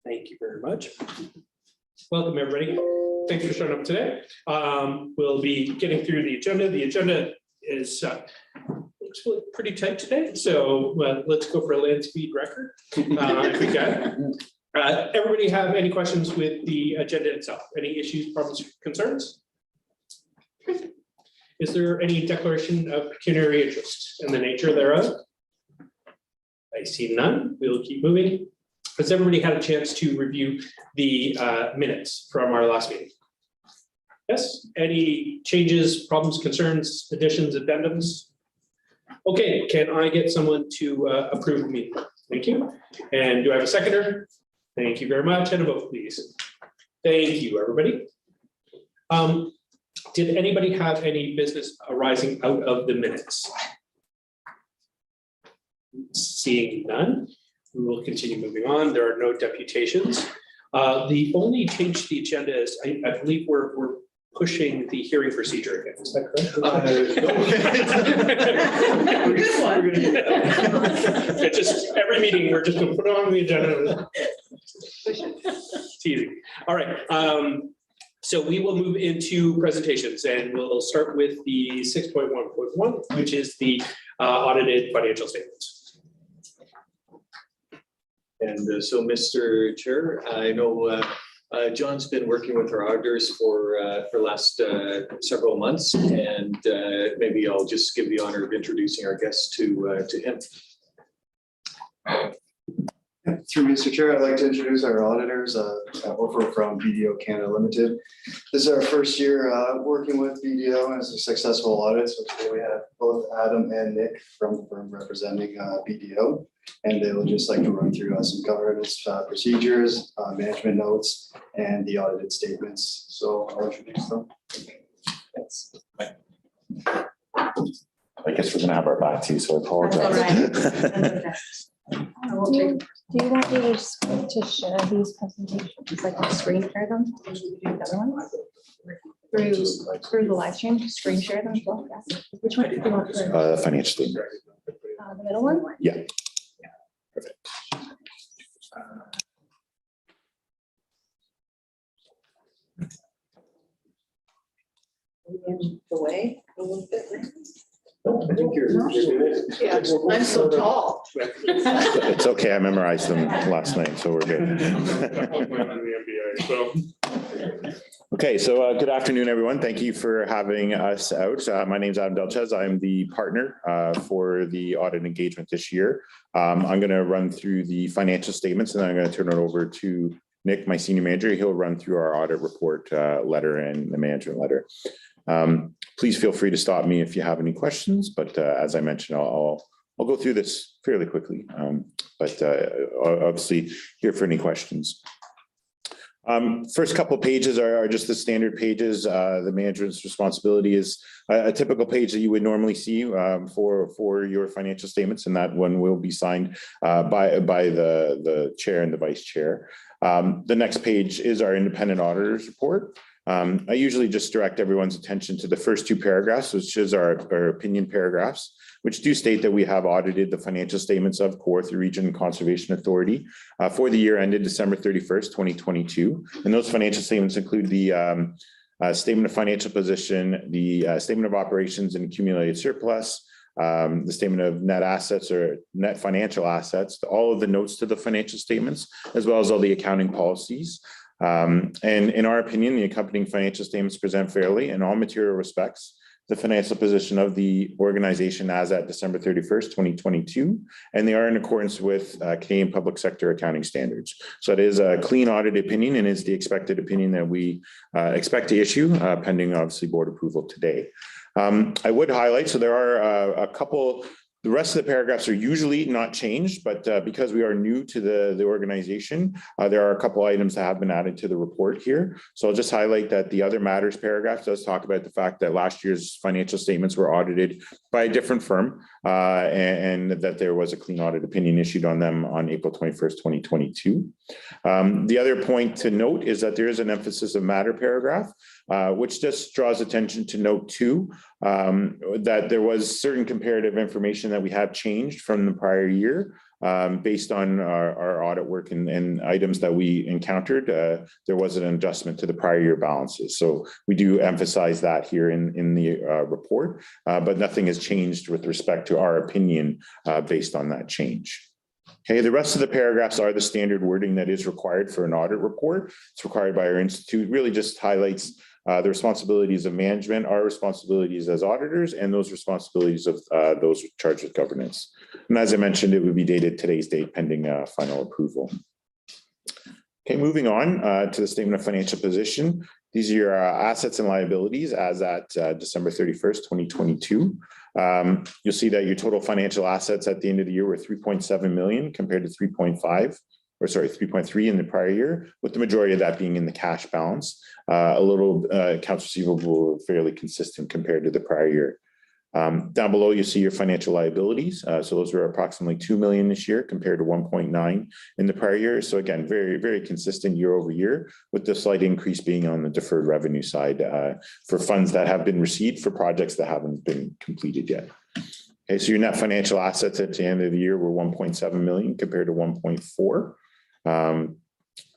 Thank you very much. Welcome, everybody. Thanks for showing up today. We'll be getting through the agenda. The agenda is looks pretty tight today, so let's go for a land speed record if we can. Everybody have any questions with the agenda itself? Any issues, problems, concerns? Is there any declaration of pecuniary interest in the nature thereof? I see none. We'll keep moving. Has everybody had a chance to review the minutes from our last meeting? Yes. Any changes, problems, concerns, additions, addendums? Okay. Can I get someone to approve the meeting? Thank you. And do I have a seconder? Thank you very much. And a vote, please. Thank you, everybody. Did anybody have any business arising out of the minutes? Seeing none, we will continue moving on. There are no deputations. The only change to the agenda is I believe we're pushing the hearing procedure again. Is that correct? It's just every meeting we're just going to put it on the agenda. Teasing. All right. So we will move into presentations, and we'll start with the 6.1.1, which is the audited financial statements. And so, Mr. Chair, I know John's been working with our auditors for last several months, and maybe I'll just give the honor of introducing our guest to him. Through Mr. Chair, I'd like to introduce our auditors, Ofer from BDO Canada Limited. This is our first year working with BDO as a successful audit. So today we have both Adam and Nick from the firm representing BDO, and they will just like to run through some governance procedures, management notes, and the audited statements. So I'll introduce them. Thanks. I guess we're gonna have our back to you, so I apologize. Do you want me to share these presentations, like screen share them? The other ones? Through the live stream, screen share them as well? Yes. Which one do you want? Financial statement. The middle one? Yeah. Perfect. In the way a little bit. I think you're Yeah, I'm so tall. It's okay. I memorized them last night, so we're good. Okay, so good afternoon, everyone. Thank you for having us out. My name is Adam Delchez. I'm the partner for the audit engagement this year. I'm going to run through the financial statements, and then I'm going to turn it over to Nick, my senior manager. He'll run through our audit report letter and the management letter. Please feel free to stop me if you have any questions, but as I mentioned, I'll go through this fairly quickly, but obviously here for any questions. First couple of pages are just the standard pages. The management's responsibility is a typical page that you would normally see for your financial statements, and that one will be signed by the chair and the vice chair. The next page is our independent auditor's report. I usually just direct everyone's attention to the first two paragraphs, which is our opinion paragraphs, which do state that we have audited the financial statements of Kawarthas Region Conservation Authority for the year ended December 31st, 2022. And those financial statements include the statement of financial position, the statement of operations and accumulated surplus, the statement of net assets or net financial assets, all of the notes to the financial statements, as well as all the accounting policies. And in our opinion, the accompanying financial statements present fairly in all material respects the financial position of the organization as at December 31st, 2022, and they are in accordance with Canadian public sector accounting standards. So it is a clean audit opinion and is the expected opinion that we expect to issue pending obviously board approval today. I would highlight, so there are a couple. The rest of the paragraphs are usually not changed, but because we are new to the organization, there are a couple items that have been added to the report here. So I'll just highlight that the other matters paragraph does talk about the fact that last year's financial statements were audited by a different firm and that there was a clean audit opinion issued on them on April 21st, 2022. The other point to note is that there is an emphasis of matter paragraph, which just draws attention to note 2, that there was certain comparative information that we have changed from the prior year based on our audit work and items that we encountered, there was an adjustment to the prior year balances. So we do emphasize that here in the report, but nothing has changed with respect to our opinion based on that change. Okay, the rest of the paragraphs are the standard wording that is required for an audit report. It's required by our institute, really just highlights the responsibilities of management, our responsibilities as auditors, and those responsibilities of those charged with governance. And as I mentioned, it would be dated today's date pending final approval. Okay, moving on to the statement of financial position. These are your assets and liabilities as at December 31st, 2022. You'll see that your total financial assets at the end of the year were 3.7 million compared to 3.3 in the prior year, with the majority of that being in the cash balance. A little accounts receivable fairly consistent compared to the prior year. Down below, you see your financial liabilities. So those were approximately 2 million this year compared to 1.9 in the prior year. So again, very, very consistent year over year, with the slight increase being on the deferred revenue side for funds that have been received for projects that haven't been completed yet. Okay, so your net financial assets at the end of the year were 1.7 million compared to 1.4.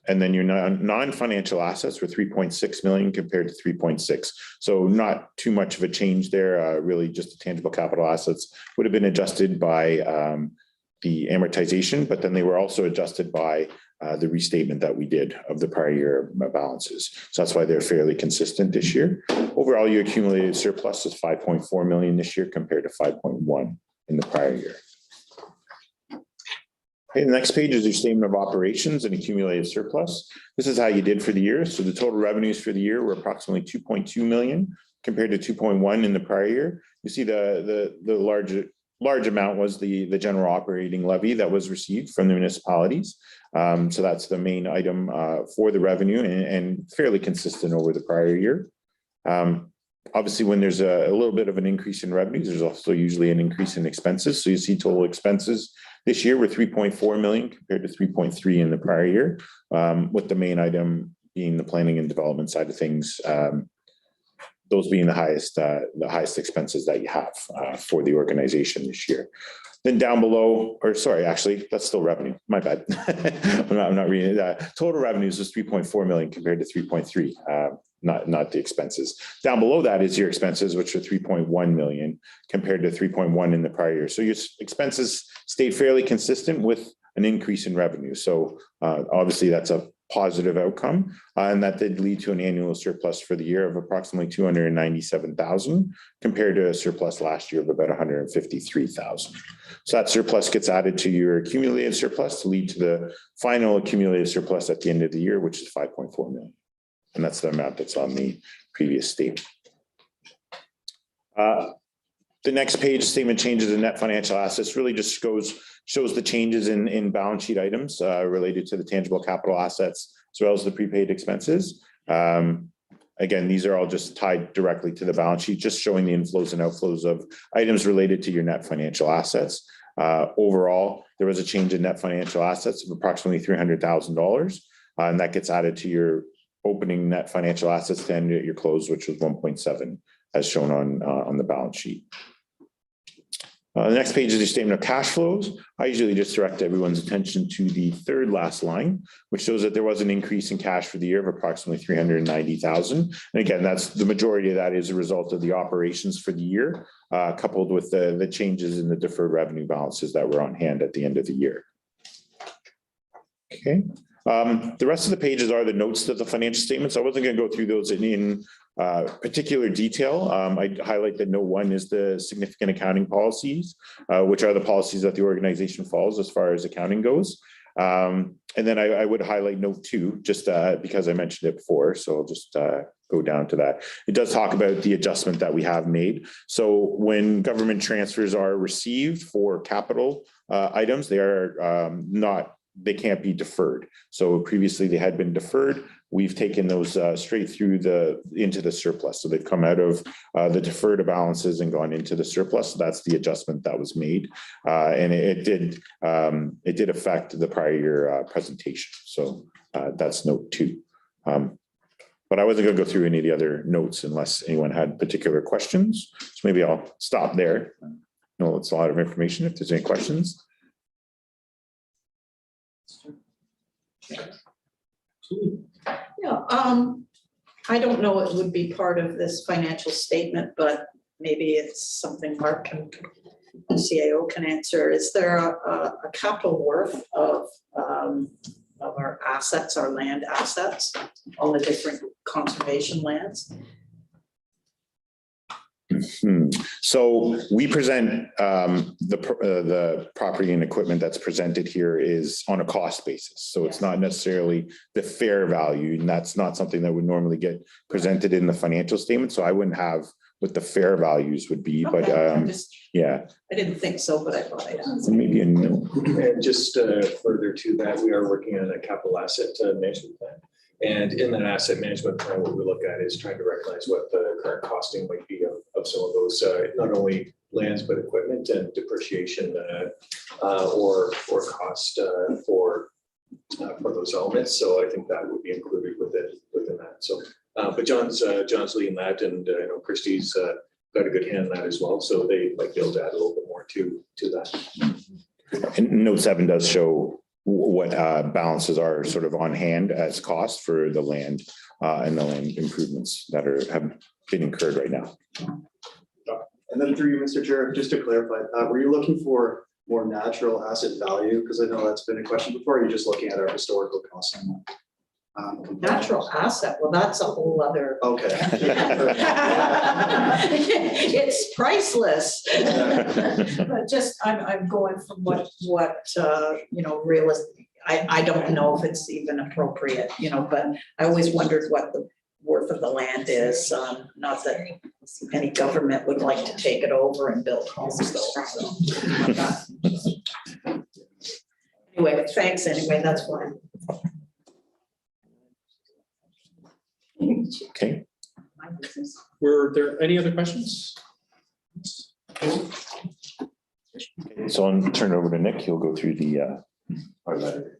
And then your non-financial assets were 3.6 million compared to 3.6. So not too much of a change there. Really just the tangible capital assets would have been adjusted by the amortization, but then they were also adjusted by the restatement that we did of the prior year balances. So that's why they're fairly consistent this year. Overall, your accumulated surplus is 5.4 million this year compared to 5.1 in the prior year. Okay, the next page is your statement of operations and accumulated surplus. This is how you did for the year. So the total revenues for the year were approximately 2.2 million compared to 2.1 in the prior year. You see the large amount was the general operating levy that was received from the municipalities. So that's the main item for the revenue and fairly consistent over the prior year. Obviously, when there's a little bit of an increase in revenues, there's also usually an increase in expenses. So you see total expenses this year were 3.4 million compared to 3.3 in the prior year, with the main item being the planning and development side of things, those being the highest expenses that you have for the organization this year. Then down below, or sorry, actually, that's still revenue. My bad. I'm not reading that. Total revenues was 3.4 million compared to 3.3. Not the expenses. Down below that is your expenses, which are 3.1 million compared to 3.1 in the prior year. So your expenses stayed fairly consistent with an increase in revenue. So obviously that's a positive outcome, and that did lead to an annual surplus for the year of approximately 297,000 compared to a surplus last year of about 153,000. So that surplus gets added to your accumulated surplus to lead to the final accumulated surplus at the end of the year, which is 5.4 million. And that's the amount that's on the previous statement. The next page, statement changes in net financial assets, really just shows the changes in balance sheet items related to the tangible capital assets, as well as the prepaid expenses. Again, these are all just tied directly to the balance sheet, just showing the inflows and outflows of items related to your net financial assets. Overall, there was a change in net financial assets of approximately $300,000, and that gets added to your opening net financial assets to end at your close, which was 1.7, as shown on the balance sheet. The next page is your statement of cash flows. I usually just direct everyone's attention to the third last line, which shows that there was an increase in cash for the year of approximately 390,000. And again, that's the majority of that is a result of the operations for the year, coupled with the changes in the deferred revenue balances that were on hand at the end of the year. Okay. The rest of the pages are the notes to the financial statements. I wasn't going to go through those in particular detail. I highlight that note 1 is the significant accounting policies, which are the policies that the organization follows as far as accounting goes. And then I would highlight note 2, just because I mentioned it before. So I'll just go down to that. It does talk about the adjustment that we have made. So when government transfers are received for capital items, they can't be deferred. So previously they had been deferred. We've taken those straight through into the surplus. So they've come out of the deferred balances and gone into the surplus. So that's the adjustment that was made. And it did affect the prior year presentation. So that's note 2. But I wasn't going to go through any of the other notes unless anyone had particular questions. So maybe I'll stop there. I know it's a lot of information if there's any questions. Yeah, I don't know, it would be part of this financial statement, but maybe it's something Mark can, CAO can answer. Is there a capital worth of our assets, our land assets, all the different conservation lands? So we present the property and equipment that's presented here is on a cost basis. So it's not necessarily the fair value, and that's not something that would normally get presented in the financial statement. So I wouldn't have what the fair values would be, but Okay, I just, yeah, I didn't think so, but I thought I'd ask. maybe a no. And just further to that, we are working on a capital asset management plan. And in that asset management plan, what we look at is trying to recognize what the current costing might be of some of those, not only lands, but equipment and depreciation or cost for those elements. So I think that would be included within that. So, but John's leading that, and I know Christie's got a good hand in that as well. So they might be able to add a little bit more to that. And note 7 does show what balances are sort of on hand as cost for the land and the land improvements that have been incurred right now. And then through you, Mr. Chair, just to clarify, were you looking for more natural asset value? Because I know that's been a question before. You're just looking at our historical costs. Natural asset, well, that's a whole other. Okay. It's priceless. But just, I'm going from what, realistic, I don't know if it's even appropriate, but I always wondered what the worth of the land is. Not that any government would like to take it over and build homes though, so. Anyway, thanks anyway, that's fine. Okay. Were there any other questions? So I'll turn it over to Nick. He'll go through the our letter.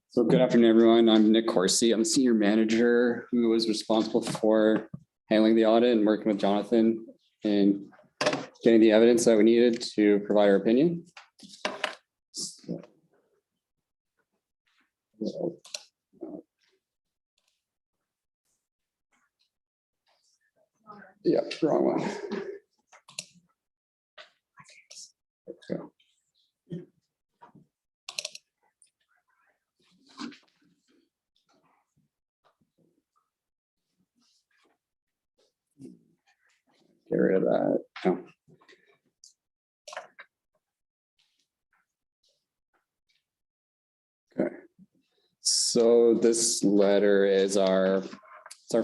So good afternoon, everyone. I'm Nick Horsey. I'm the senior manager who was responsible for handling the audit and working with Jonathan and getting the evidence that we needed to provide our opinion. Yeah, wrong one. Let's go. Get rid of that. Oh. Okay. So this letter is our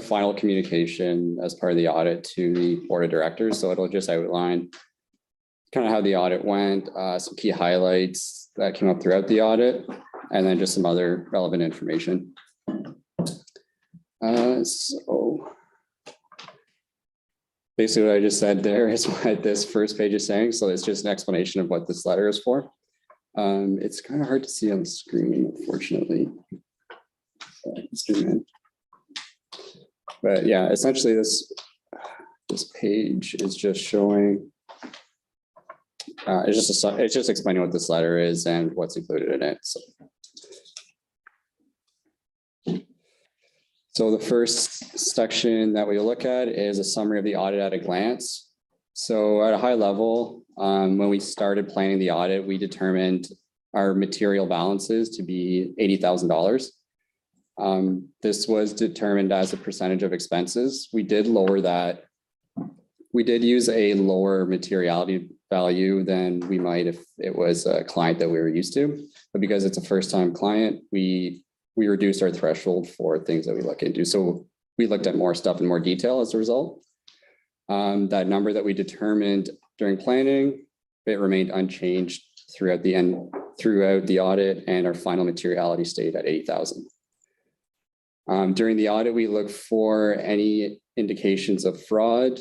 final communication as part of the audit to the board of directors. So it'll just outline kind of how the audit went, some key highlights that came up throughout the audit, and then just some other relevant information. So basically what I just said there is what this first page is saying. So it's just an explanation of what this letter is for. It's kind of hard to see on the screen, unfortunately. Zoom in. But yeah, essentially this page is just showing, it's just explaining what this letter is and what's included in it. So the first section that we look at is a summary of the audit at a glance. So at a high level, when we started planning the audit, we determined our material balances to be $80,000. This was determined as a percentage of expenses. We did lower that. We did use a lower materiality value than we might if it was a client that we were used to. But because it's a first-time client, we reduced our threshold for things that we look into. So we looked at more stuff in more detail as a result. That number that we determined during planning, it remained unchanged throughout the audit, and our final materiality stayed at 80,000. During the audit, we looked for any indications of fraud.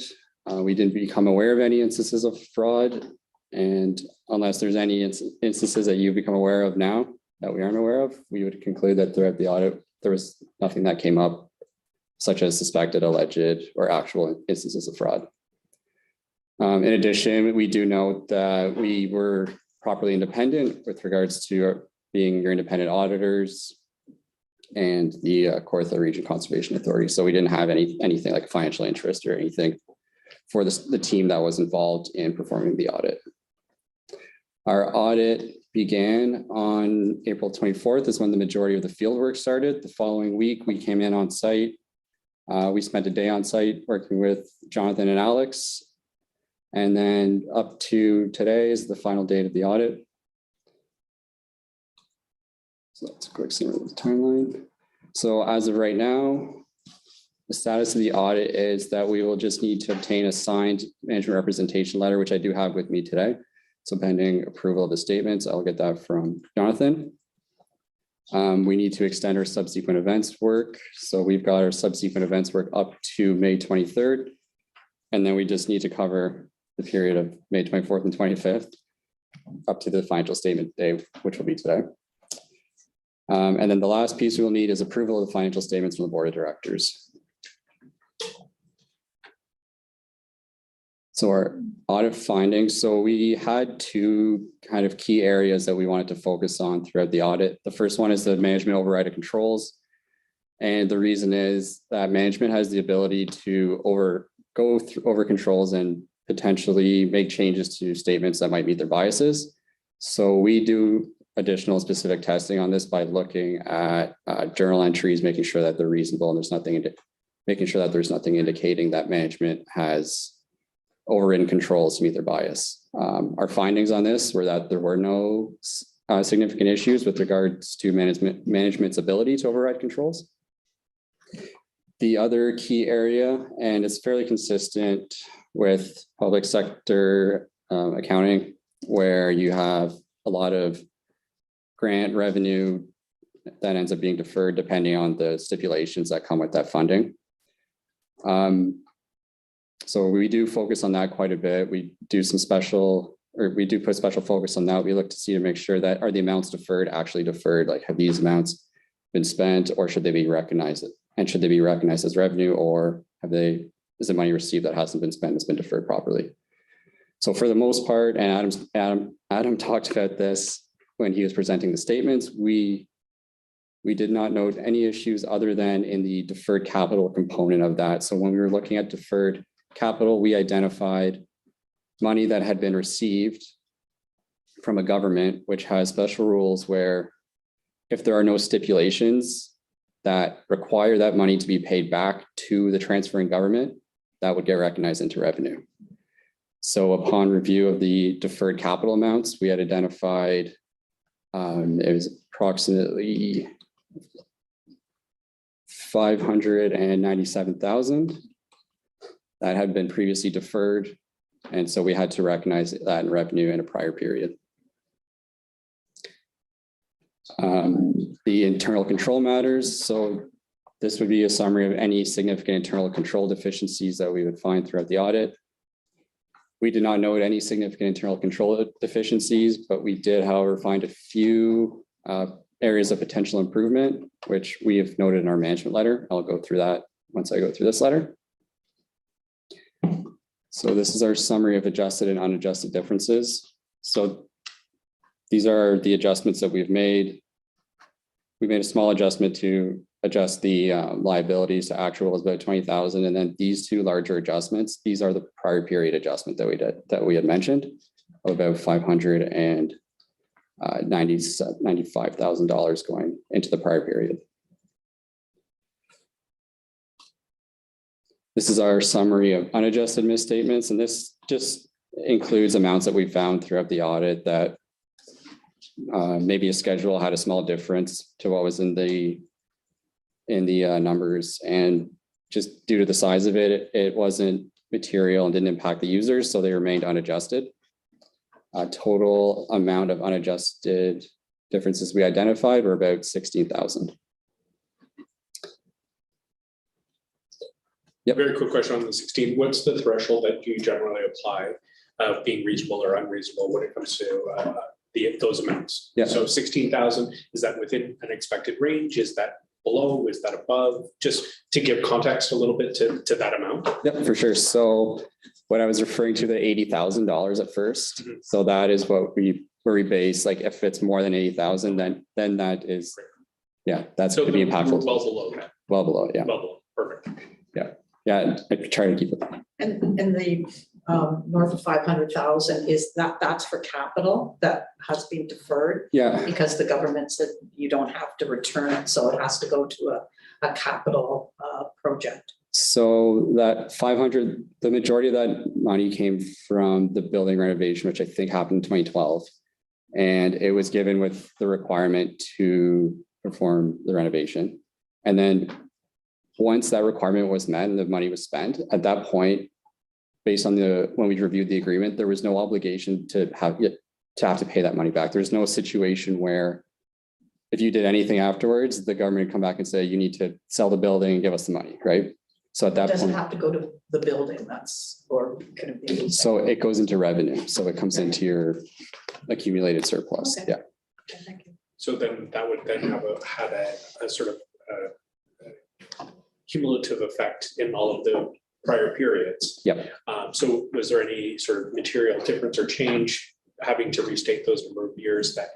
We didn't become aware of any instances of fraud. And unless there's any instances that you've become aware of now that we aren't aware of, we would conclude that throughout the audit, there was nothing that came up, such as suspected, alleged, or actual instances of fraud. In addition, we do note that we were properly independent with regards to being your independent auditors and the Kawartha Region Conservation Authority. So we didn't have anything like financial interest or anything for the team that was involved in performing the audit. Our audit began on April 24th is when the majority of the field work started. The following week, we came in on site. We spent a day on site working with Jonathan and Alex. And then up to today is the final date of the audit. So that's a quick summary of the timeline. So as of right now, the status of the audit is that we will just need to obtain a signed management representation letter, which I do have with me today. So pending approval of the statements, I'll get that from Jonathan. We need to extend our subsequent events work. So we've got our subsequent events work up to May 23rd. And then we just need to cover the period of May 24th and 25th up to the financial statement day, which will be today. And then the last piece we'll need is approval of the financial statements from the board of directors. So our audit findings, so we had two kind of key areas that we wanted to focus on throughout the audit. The first one is the management override of controls. And the reason is that management has the ability to go over controls and potentially make changes to statements that might meet their biases. So we do additional specific testing on this by looking at journal entries, making sure that they're reasonable and making sure that there's nothing indicating that management has overridden controls to meet their bias. Our findings on this were that there were no significant issues with regards to management's ability to override controls. The other key area, and it's fairly consistent with public sector accounting, where you have a lot of grant revenue that ends up being deferred depending on the stipulations that come with that funding. So we do focus on that quite a bit. We do put special focus on that. We look to see to make sure that are the amounts deferred actually deferred, like have these amounts been spent or should they be recognized? And should they be recognized as revenue or is the money received that hasn't been spent has been deferred properly? So for the most part, and Adam talked about this when he was presenting the statements, we did not note any issues other than in the deferred capital component of that. So when we were looking at deferred capital, we identified money that had been received from a government, which has special rules where if there are no stipulations that require that money to be paid back to the transferring government, that would get recognized into revenue. So upon review of the deferred capital amounts, we had identified it was approximately 597,000 that had been previously deferred. And so we had to recognize that in revenue in a prior period. The internal control matters. So this would be a summary of any significant internal control deficiencies that we would find throughout the audit. We did not note any significant internal control deficiencies, but we did, however, find a few areas of potential improvement, which we have noted in our management letter. I'll go through that once I go through this letter. So this is our summary of adjusted and unadjusted differences. So these are the adjustments that we've made. We made a small adjustment to adjust the liabilities to actual was about 20,000. And then these two larger adjustments, these are the prior period adjustment that we had mentioned of about $595,000 going into the prior period. This is our summary of unadjusted misstatements, and this just includes amounts that we found throughout the audit that maybe a schedule had a small difference to what was in the numbers, and just due to the size of it, it wasn't material and didn't impact the users, so they remained unadjusted. Total amount of unadjusted differences we identified were about 16,000. Yep. Very quick question on the 16. What's the threshold that you generally apply of being reasonable or unreasonable when it comes to those amounts? Yeah. So 16,000, is that within an expected range? Is that below? Is that above? Just to give context a little bit to that amount. Yep, for sure. So what I was referring to, the $80,000 at first. Mhm. So that is what where we base, like if it's more than 80,000, then that is, yeah, that's So going to be we're impactful. well below that, Well below, yeah. well below, perfect. Yeah, I try to keep it. And the north of 500,000 is that's for capital that has been deferred Yeah, because the government said you don't have to return it, so it has to go to a capital project. so that 500, the majority of that money came from the building renovation, which I think happened in 2012. And it was given with the requirement to perform the renovation. And then once that requirement was met and the money was spent, at that point, based on when we reviewed the agreement, there was no obligation to have to pay that money back. There's no situation where if you did anything afterwards, the government would come back and say, you need to sell the building and give us the money, right? So at that Doesn't point, have to go to the building, or could it be? so it goes into revenue. So it comes into your accumulated surplus. Okay. Yeah. Okay, thank you. So then that would then had a sort of cumulative effect in all of the prior periods. Yep. So was there any sort of material difference or change having to restate those number of years that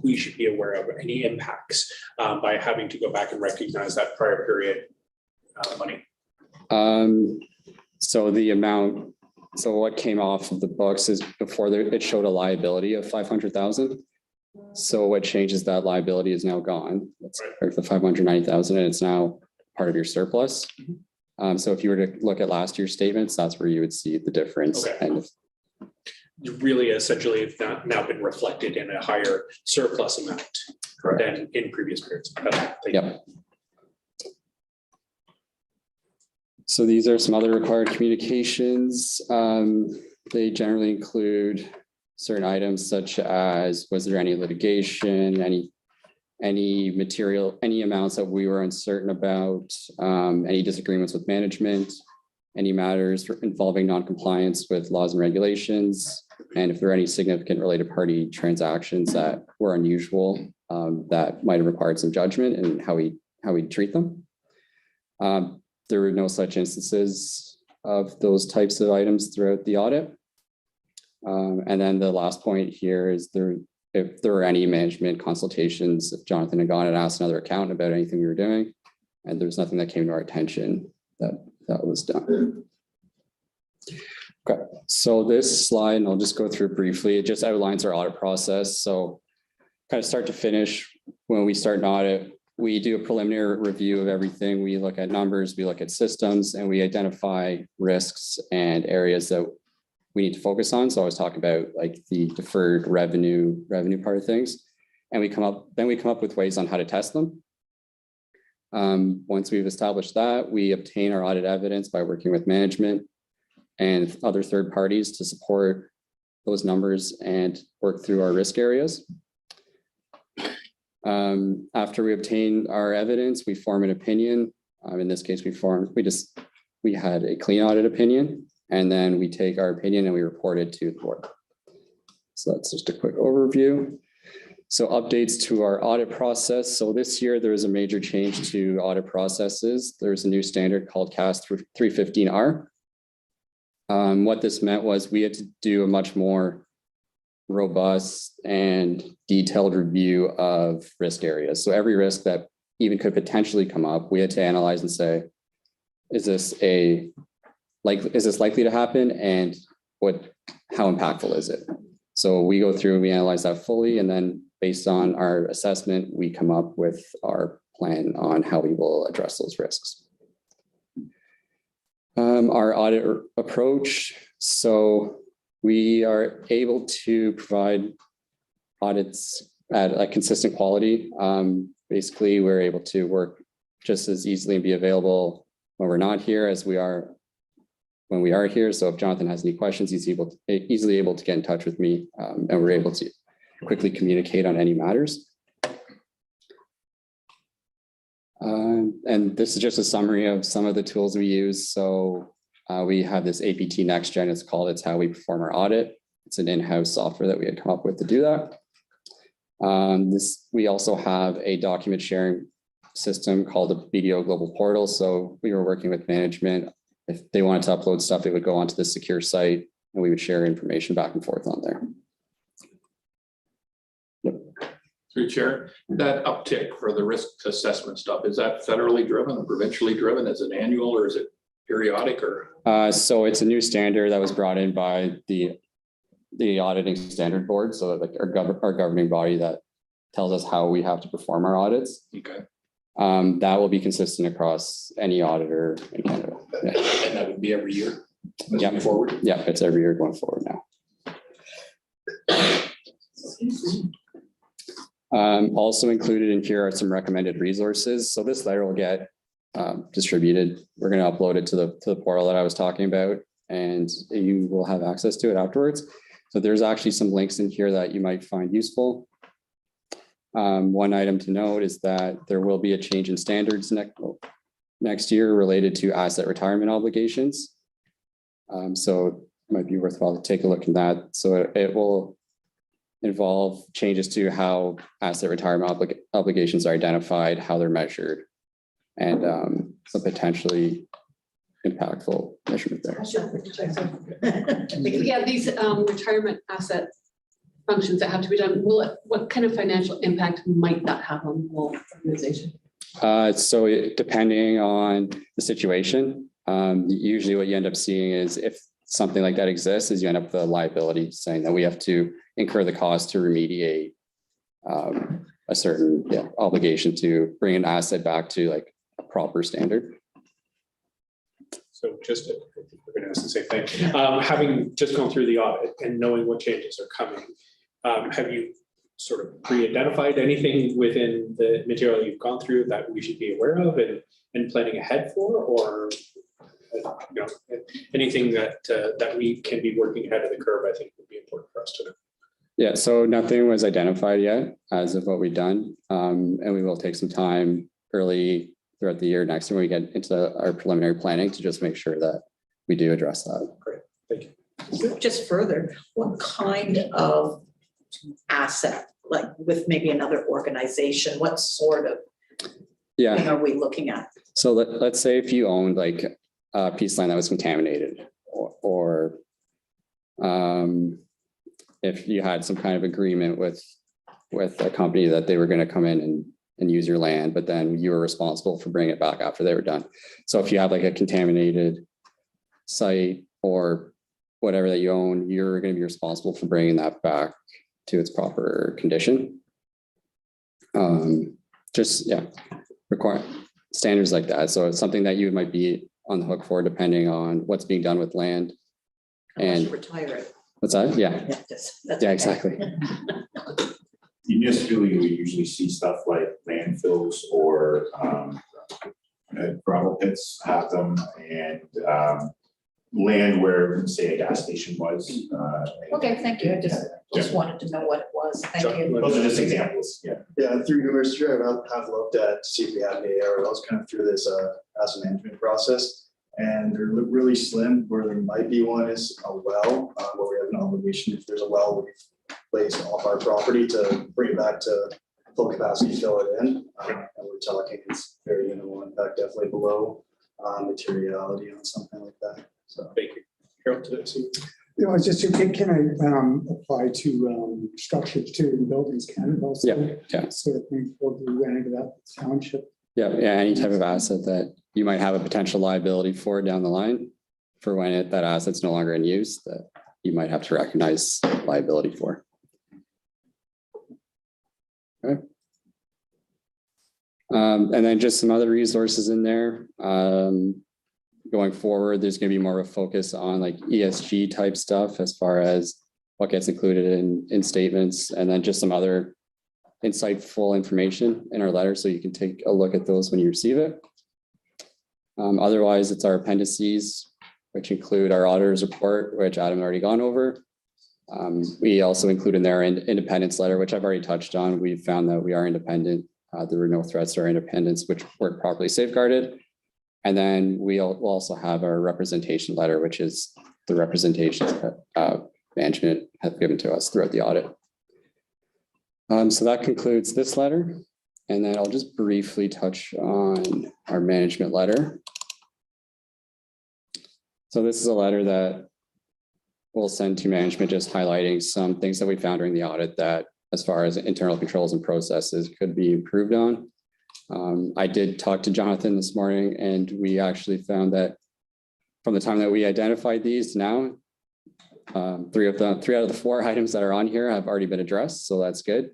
we should be aware of, any impacts by having to go back and recognize that prior period money? So the amount, so what came off of the books is before it showed a liability of 500,000. So what changes, that liability is now gone. It's like the 590,000 and it's now part of your surplus. So if you were to look at last year's statements, that's where you would see the difference. Okay. And Really essentially it's now been reflected in a higher surplus amount than in previous periods. Thank you. yep. So these are some other required communications. They generally include certain items such as, was there any litigation, any material, any amounts that we were uncertain about, any disagreements with management, any matters involving non-compliance with laws and regulations, and if there are any significant related party transactions that were unusual, that might have required some judgment in how we treat them. There were no such instances of those types of items throughout the audit. And then the last point here is if there were any management consultations, if Jonathan had gone and asked another accountant about anything we were doing, and there's nothing that came to our attention that was done. Okay, so this slide, and I'll just go through briefly, it just outlines our audit process. So kind of start to finish, when we start an audit, we do a preliminary review of everything. We look at numbers, we look at systems, and we identify risks and areas that we need to focus on. So I was talking about like the deferred revenue part of things. And we come up with ways on how to test them. Once we've established that, we obtain our audit evidence by working with management and other third parties to support those numbers and work through our risk areas. After we obtain our evidence, we form an opinion. In this case, we had a clean audit opinion, and then we take our opinion and we report it to the board. So that's just a quick overview. So updates to our audit process. So this year there was a major change to audit processes. There's a new standard called CAS 315R. What this meant was we had to do a much more robust and detailed review of risk areas. So every risk that even could potentially come up, we had to analyze and say, is this likely to happen, and how impactful is it? So we go through and we analyze that fully, and then based on our assessment, we come up with our plan on how we will address those risks. Our audit approach. So we are able to provide audits at a consistent quality. Basically, we're able to work just as easily and be available when we're not here as we are when we are here. So if Jonathan has any questions, he's easily able to get in touch with me, and we're able to quickly communicate on any matters. And this is just a summary of some of the tools we use. So we have this APT Next Gen, it's how we perform our audit. It's an in-house software that we had come up with to do that. We also have a document sharing system called the BDO Global Portal. So we were working with management if they wanted to upload stuff, it would go onto the secure site and we would share information back and forth on there. Through Chair, that uptick for the risk assessment stuff, is that federally driven or provincially driven? Is it annual or is it periodic or? So it's a new standard that was brought in by the auditing standard board. So like our governing body that tells us how we have to perform our audits. Okay. That will be consistent across any auditor in Canada. Yeah. And that would be every year? as Yeah. we Forward? Yeah, it's every year going forward now. Also included in here are some recommended resources. So this letter will get distributed. We're going to upload it to the portal that I was talking about, and you will have access to it afterwards. So there's actually some links in here that you might find useful. One item to note is that there will be a change in standards next year related to asset retirement obligations. So it might be worthwhile to take a look at that. So it will involve changes to how asset retirement obligations are identified, how they're measured, and some potentially impactful measurement there. Yeah, these retirement asset functions that have to be done, what kind of financial impact might that have on the whole organization? Depending on the situation, usually what you end up seeing is if something like that exists, is you end up with a liability saying that we have to incur the cost to remediate a certain obligation to bring an asset back to like a proper standard. So just, we're going to ask the same thing. Having just gone through the audit and knowing what changes are coming, have you sort of pre-identified anything within the material you've gone through that we should be aware of and planning ahead for, or anything that we can be working ahead of the curve? I think would be important for us to know. Yeah, so nothing was identified yet as of what we've done, and we will take some time early throughout the year next year when we get into our preliminary planning to just make sure that we do address that. Great, thank you. Just further, what kind of asset, like with maybe another organization, what sort of thing are we looking at? So let's say if you owned like a piece of land that was contaminated, or if you had some kind of agreement with a company that they were going to come in and use your land, but then you were responsible for bringing it back after they were done. So if you have like a contaminated site or whatever that you own, you're going to be responsible for bringing that back to its proper condition. Require standards like that. So it's something that you might be on the hook for depending on what's being done with land. Unless And you retire it. what's that? Yeah. That's Yeah, okay. exactly. Municipally, we usually see stuff like landfills or gravel pits have them, and land where, say, a gas station was. Okay, thank you. I just wanted to know what it was. Thank you. Those are just examples, yeah. Yeah, through you, Mr. Chair, I've looked at to see if we have any ARLs kind of through this asset management process. And they're really slim. Where there might be one is a well, where we have an obligation. If there's a well we've placed off our property to bring it back to full capacity, fill it in. And we're talking it's very minimal impact, definitely below materiality on something like that. So Thank you. Harold, did I see? You know, it's just, can I apply to structures too in buildings, can it also? Yeah. Sort of thing for the end of that township. Yeah, any type of asset that you might have a potential liability for down the line for when that asset's no longer in use, that you might have to recognize liability for. Okay. And then just some other resources in there. Going forward, there's going to be more of a focus on like ESG type stuff as far as what gets included in statements, and then just some other insightful information in our letter, so you can take a look at those when you receive it. Otherwise, it's our appendices, which include our auditor's report, which Adam already gone over. We also include in there an independence letter, which I've already touched on. We found that we are independent. There were no threats to our independence, which weren't properly safeguarded. And then we'll also have our representation letter, which is the representations that management have given to us throughout the audit. So that concludes this letter. And then I'll just briefly touch on our management letter. So this is a letter that we'll send to management, just highlighting some things that we found during the audit that, as far as internal controls and processes, could be improved on. I did talk to Jonathan this morning, and we actually found that from the time that we identified these now, three out of the 4 items that are on here have already been addressed, so that's good.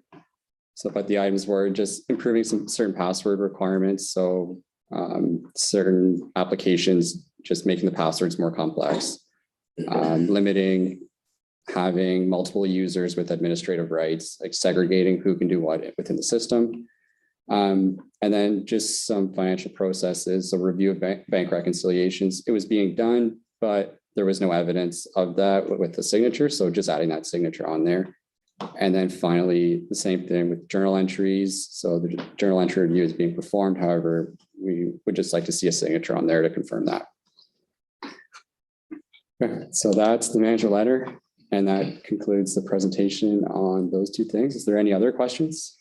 So, but the items were just improving some certain password requirements. So certain applications, just making the passwords more complex, limiting having multiple users with administrative rights, like segregating who can do what within the system. And then just some financial processes, a review of bank reconciliations. It was being done, but there was no evidence of that with the signature. So just adding that signature on there. And then finally, the same thing with journal entries. So the journal entry review is being performed. However, we would just like to see a signature on there to confirm that. Okay, so that's the manager letter. And that concludes the presentation on those 2 things. Is there any other questions?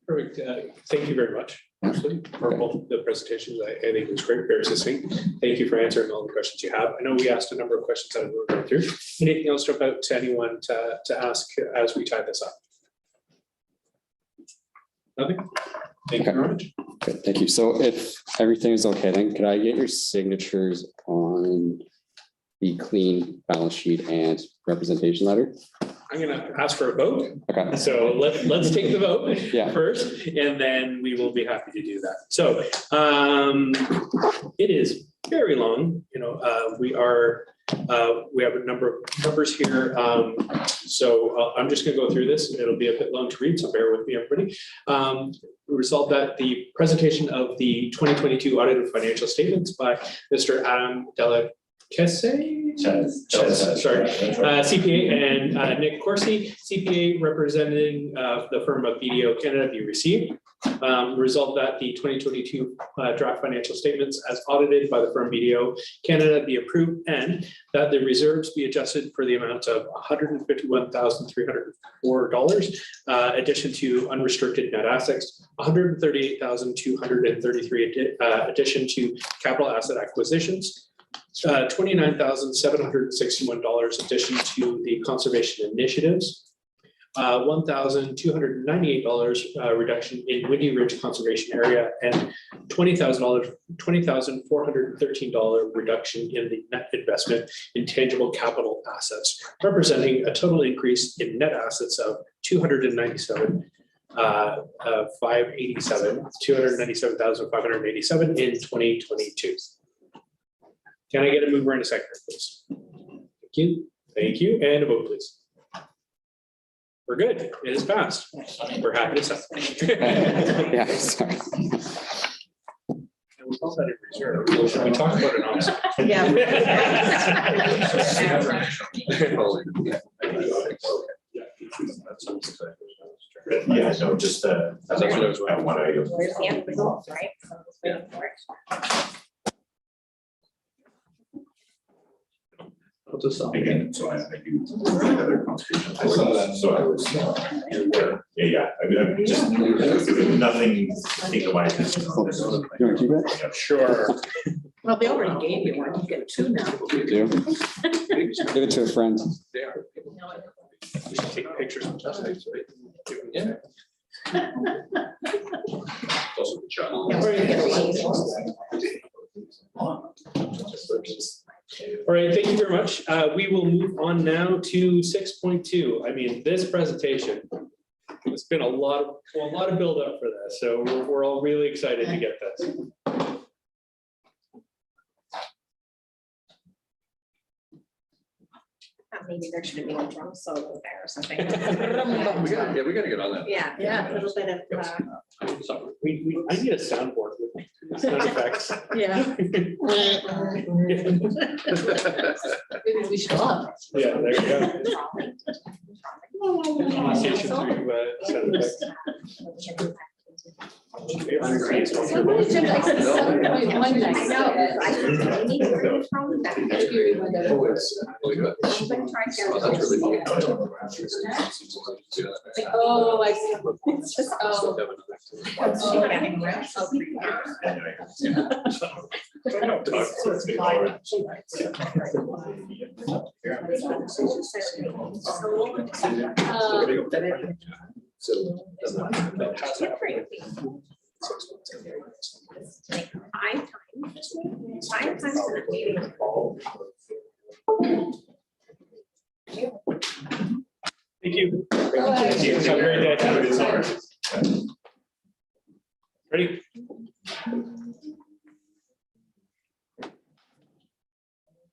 Perfect. Thank you very much, actually, for both the presentations. I think it was great, very succinct. Thank you for answering all the questions you have. I know we asked a number of questions that we were going through. Anything else jump out to anyone to ask as we tie this up? Nothing? Thank you very much. Okay, thank you. So if everything is okay, then could I get your signatures on the clean balance sheet and representation letter? I'm going to ask for a vote. Okay. So let's take the vote Yeah. first, and then we will be happy to do that. So it is very long. You know, we have a number of numbers here. So I'm just going to go through this. It'll be a bit long to read, so bear with me, everybody. We resolved that the presentation of the 2022 audited financial statements by Mr. Adam Delacese, sorry, CPA, and Nick Corsi, CPA, representing the firm of BDO Canada, be received. Resolved that the 2022 draft financial statements as audited by the firm BDO Canada be approved, and that the reserves be adjusted for the amount of $151,304, addition to unrestricted net assets, $138,233 addition to capital asset acquisitions, $29,761 addition to the conservation initiatives, $1,298 reduction in Windy Ridge Conservation Area, and $20,413 reduction in the net investment in tangible capital assets, representing a total increase in net assets of $297,587 in 2022. Can I get a mover and a seconder, please? Thank you. Thank you. And a vote, please. We're good. It is passed. We're happy to say. Yeah, sorry. We call that in reserve. Should we talk about it on? Yeah, so just that's what I was at one item. Where's the end results, right? So I was waiting for it. Again, so I do other conservation. I saw that, so I was, yeah, I mean, just, nothing came to my attention. You want to keep it? Sure. Well, they already gave you one, you get 2 now. You do? Give it to a friend. We should take pictures of just like. Yeah. Also the child. Yeah, we're gonna get All right, thank you very much. We will move on now to 6.2. I mean, this presentation, it's been a lot of build up for this, so we're all really excited to get this. Maybe there should be a drum solo there or something. We gotta get on that. Yeah, Yeah, a little bit of, I need a soundboard with sound effects. yeah. Maybe we should all. Yeah, there you go. Communication through sound effects. Somebody jumped like 7.1 next. Oh, I see. It's just, oh. Five times in a meeting. Thank you. Thank you. Have a great day. Ready?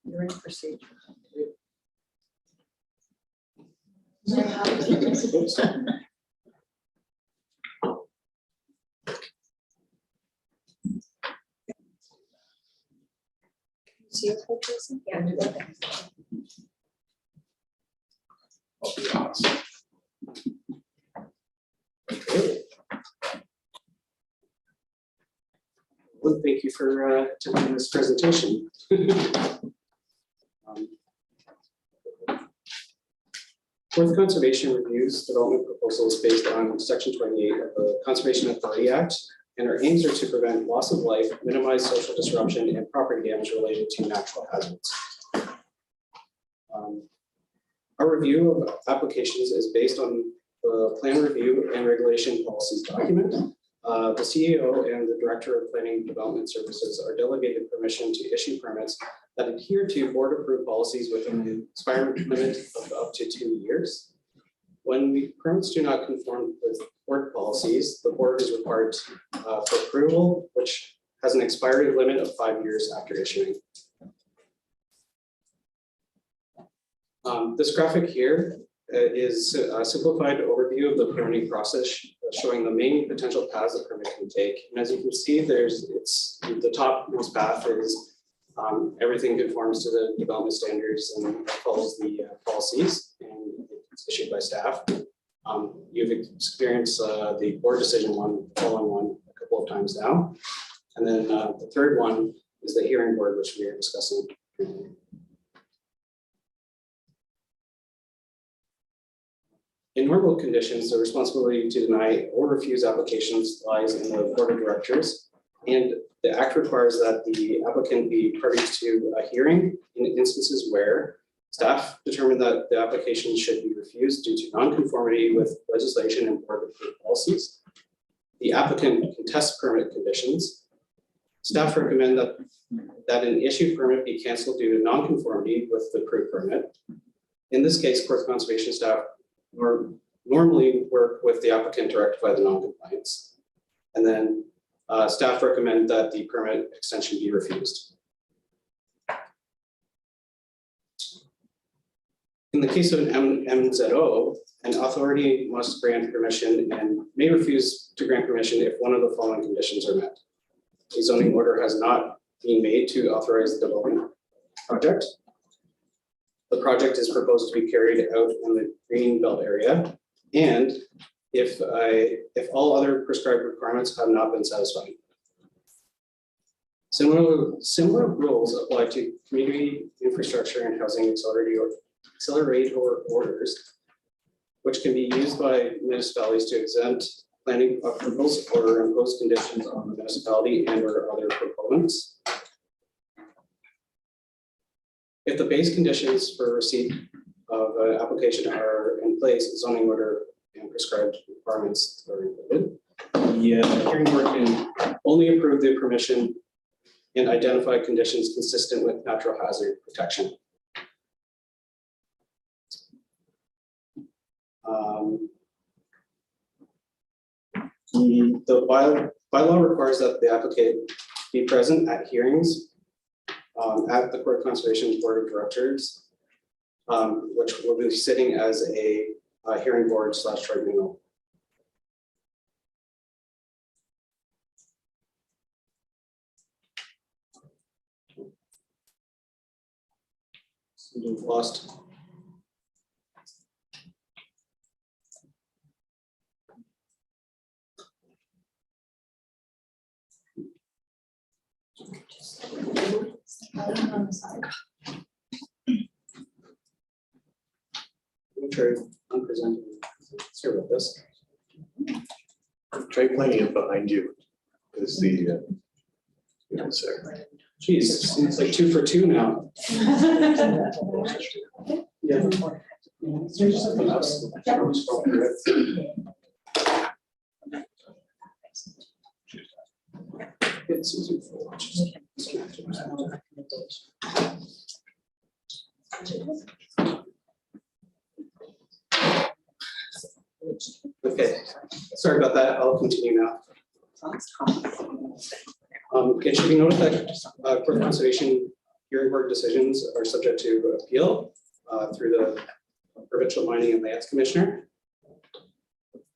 You're in procedure. See your pictures? Yeah. Well, thank you for attending this presentation. Fourth Conservation reviews development proposals based on Section 28 of the Conservation Authority Act, and our aims are to prevent loss of life, minimize social disruption, and property damage related to natural hazards. Our review of applications is based on the plan review and regulation policies document. The CEO and the Director of Planning and Development Services are delegated permission to issue permits that adhere to board approved policies within the expiration limit of up to 2 years. When the permits do not conform with board policies, the board is required for approval, which has an expiry limit of 5 years after issuing. This graphic here is a simplified overview of the permitting process, showing the main potential paths the permit can take. And as you can see, it's the topmost path is everything conforms to the development standards and follows the policies, and it's issued by staff. You've experienced the board decision following one a couple of times now. And then the third one is the hearing board, which we are discussing. In normal conditions, the responsibility to deny or refuse applications lies in the board of directors. And the act requires that the applicant be party to a hearing in instances where staff determine that the application should be refused due to nonconformity with legislation and board approved policies. The applicant contests permit conditions. Staff recommend that an issued permit be canceled due to nonconformity with the approved permit. In this case, Fourth Conservation staff normally work with the applicant to rectify the noncompliance. And then staff recommend that the permit extension be refused. In the case of an MZO, an authority must grant permission and may refuse to grant permission if one of the following conditions are met. A zoning order has not been made to authorize the development project. The project is proposed to be carried out in the green belt area, and if all other prescribed requirements have not been satisfied. Similar rules apply to community infrastructure and housing accelerator orders, which can be used by municipalities to exempt planning approvals or impose conditions on the municipality and or other proponents. If the base conditions for receipt of an application are in place, zoning order and prescribed requirements are included. The hearing board can only approve the permission and identify conditions consistent with natural hazard protection. The bylaw requires that the applicant be present at hearings at the Court Conservation Board of Directors, which will be sitting as a hearing board / tribunal. We've lost. on the side. I'm sure I'm presenting. Sorry about this. Try playing it behind you. Is the, sorry. Geez, it seems like 2 for 2 now. Yeah. Okay, sorry about that. I'll continue now. It should be noted that court conservation hearing board decisions are subject to appeal through the Provincial Mining and Lands Commissioner.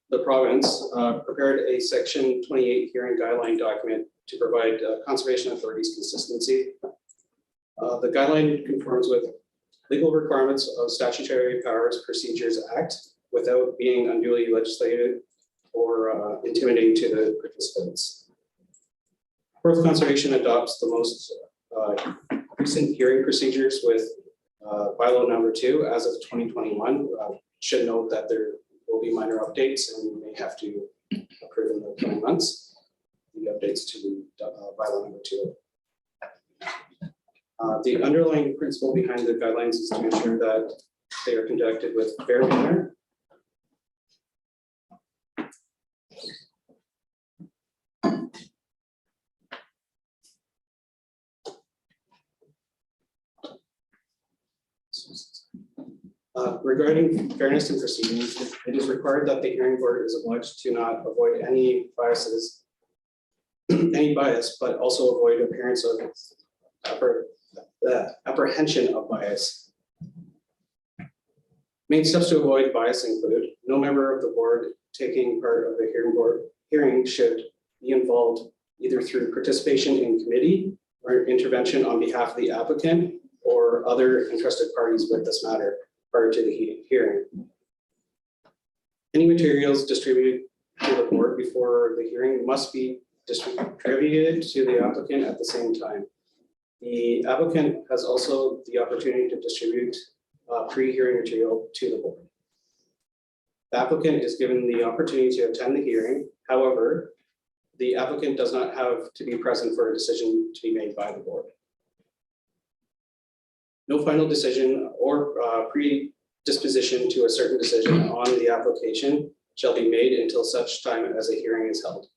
The province prepared a section 28 hearing guideline document to provide conservation authorities consistency. The guideline conforms with legal requirements of Statutory Powers Procedures Act without being unduly legislated or intimidating to the participants. Forest Conservation adopts the most recent hearing procedures with bylaw number 2 as of 2021. Should note that there will be minor updates and we may have to approve in the coming months. The updates to bylaw number 2. The underlying principle behind the guidelines is to ensure that they are conducted with fair manner. Regarding fairness in proceedings, it is required that the hearing board is obliged to not avoid any biases, any bias, but also avoid appearance of apprehension of bias. Main steps to avoid bias include no member of the board taking part of the hearing should be involved either through participation in committee or intervention on behalf of the applicant or other interested parties with this matter prior to the hearing. Any materials distributed to the board before the hearing must be distributed to the applicant at the same time. The applicant has also the opportunity to distribute pre-hearing material to the board. The applicant is given the opportunity to attend the hearing. However, the applicant does not have to be present for a decision to be made by the board. No final decision or predisposition to a certain decision on the application shall be made until such time as a hearing is held.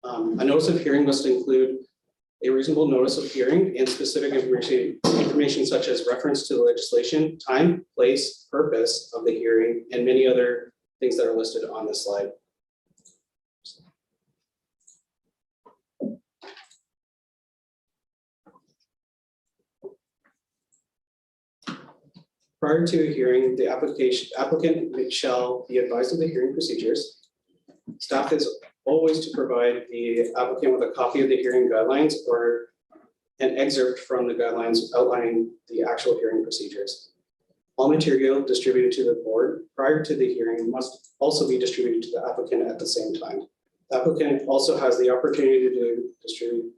A notice of hearing must include a reasonable notice of hearing and specific information such as reference to the legislation, time, place, purpose of the hearing, and many other things that are listed on this slide. Prior to a hearing, the applicant shall be advised of the hearing procedures. Staff is always to provide the applicant with a copy of the hearing guidelines or an excerpt from the guidelines outlining the actual hearing procedures. All material distributed to the board prior to the hearing must also be distributed to the applicant at the same time. The applicant also has the opportunity to distribute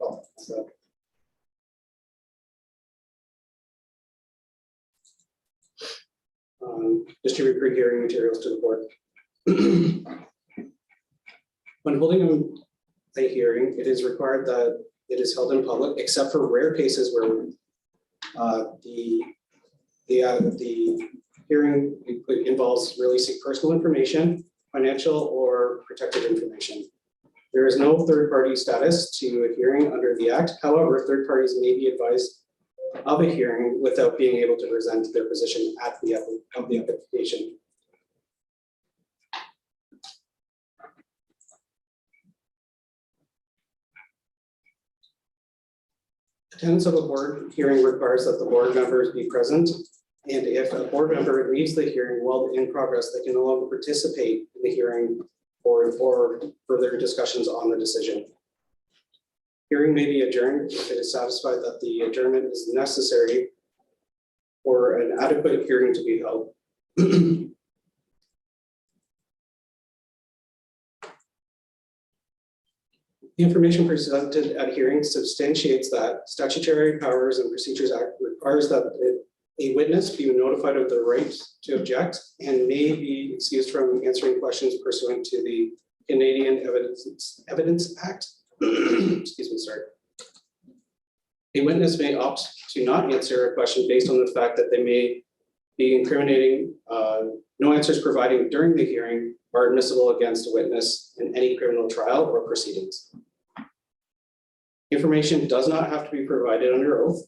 distribute pre-hearing materials to the board. When holding a hearing, it is required that it is held in public, except for rare cases where the hearing involves releasing personal information, financial or protected information. There is no third-party status to a hearing under the Act. However, third parties may be advised of a hearing without being able to present their position at the application. Attendance of a board hearing requires that the board members be present, and if a board member leaves the hearing while in progress, they can no longer participate in the hearing or further discussions on the decision. Hearing may be adjourned if it is satisfied that the adjournment is necessary for an adequate hearing to be held. The information presented at hearing substantiates that Statutory Powers and Procedures Act requires that a witness be notified of the right to object and may be excused from answering questions pursuant to the Canadian Evidence Act. Excuse me, sorry. A witness may opt to not answer a question based on the fact that they may be incriminating. No answers provided during the hearing are admissible against a witness in any criminal trial or proceedings. Information does not have to be provided under oath.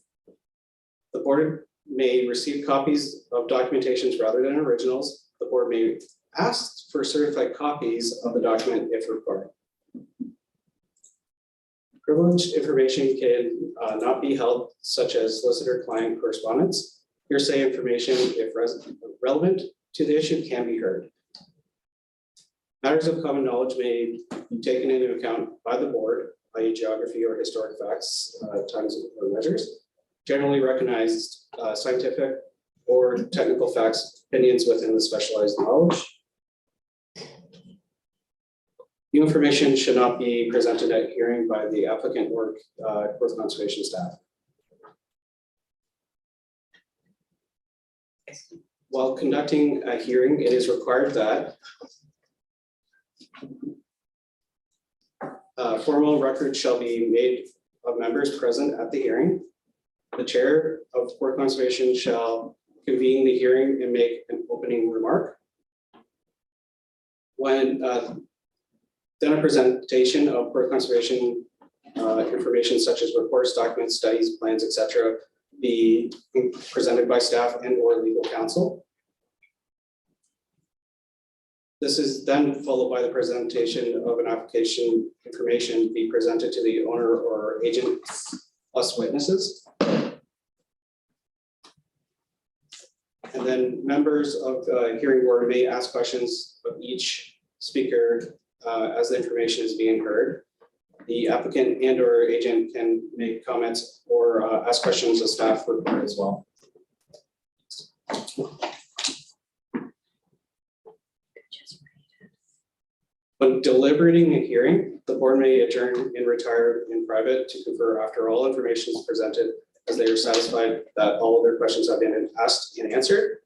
The board may receive copies of documentations rather than originals. The board may ask for certified copies of the document if required. Privileged information can not be held, such as solicitor-client correspondence. Hearsay information, if relevant to the issue, can be heard. Matters of common knowledge may be taken into account by the board, i.e. geography or historic facts, times or measures, generally recognized scientific or technical facts, opinions within the specialized knowledge. New information should not be presented at hearing by the applicant or Kawartha conservation staff. While conducting a hearing, it is required that formal record shall be made of members present at the hearing. The chair of Kawartha Conservation shall convene the hearing and make an opening remark. When then a presentation of Kawartha Conservation information such as reports, documents, studies, plans, etc., be presented by staff and or legal counsel. This is then followed by the presentation of an application information be presented to the owner or agent plus witnesses. And then members of the hearing board may ask questions of each speaker as the information is being heard. The applicant and or agent can make comments or ask questions of staff report as well. When deliberating a hearing, the board may adjourn and retire in private to confer after all information is presented, as they are satisfied that all of their questions have been asked and answered.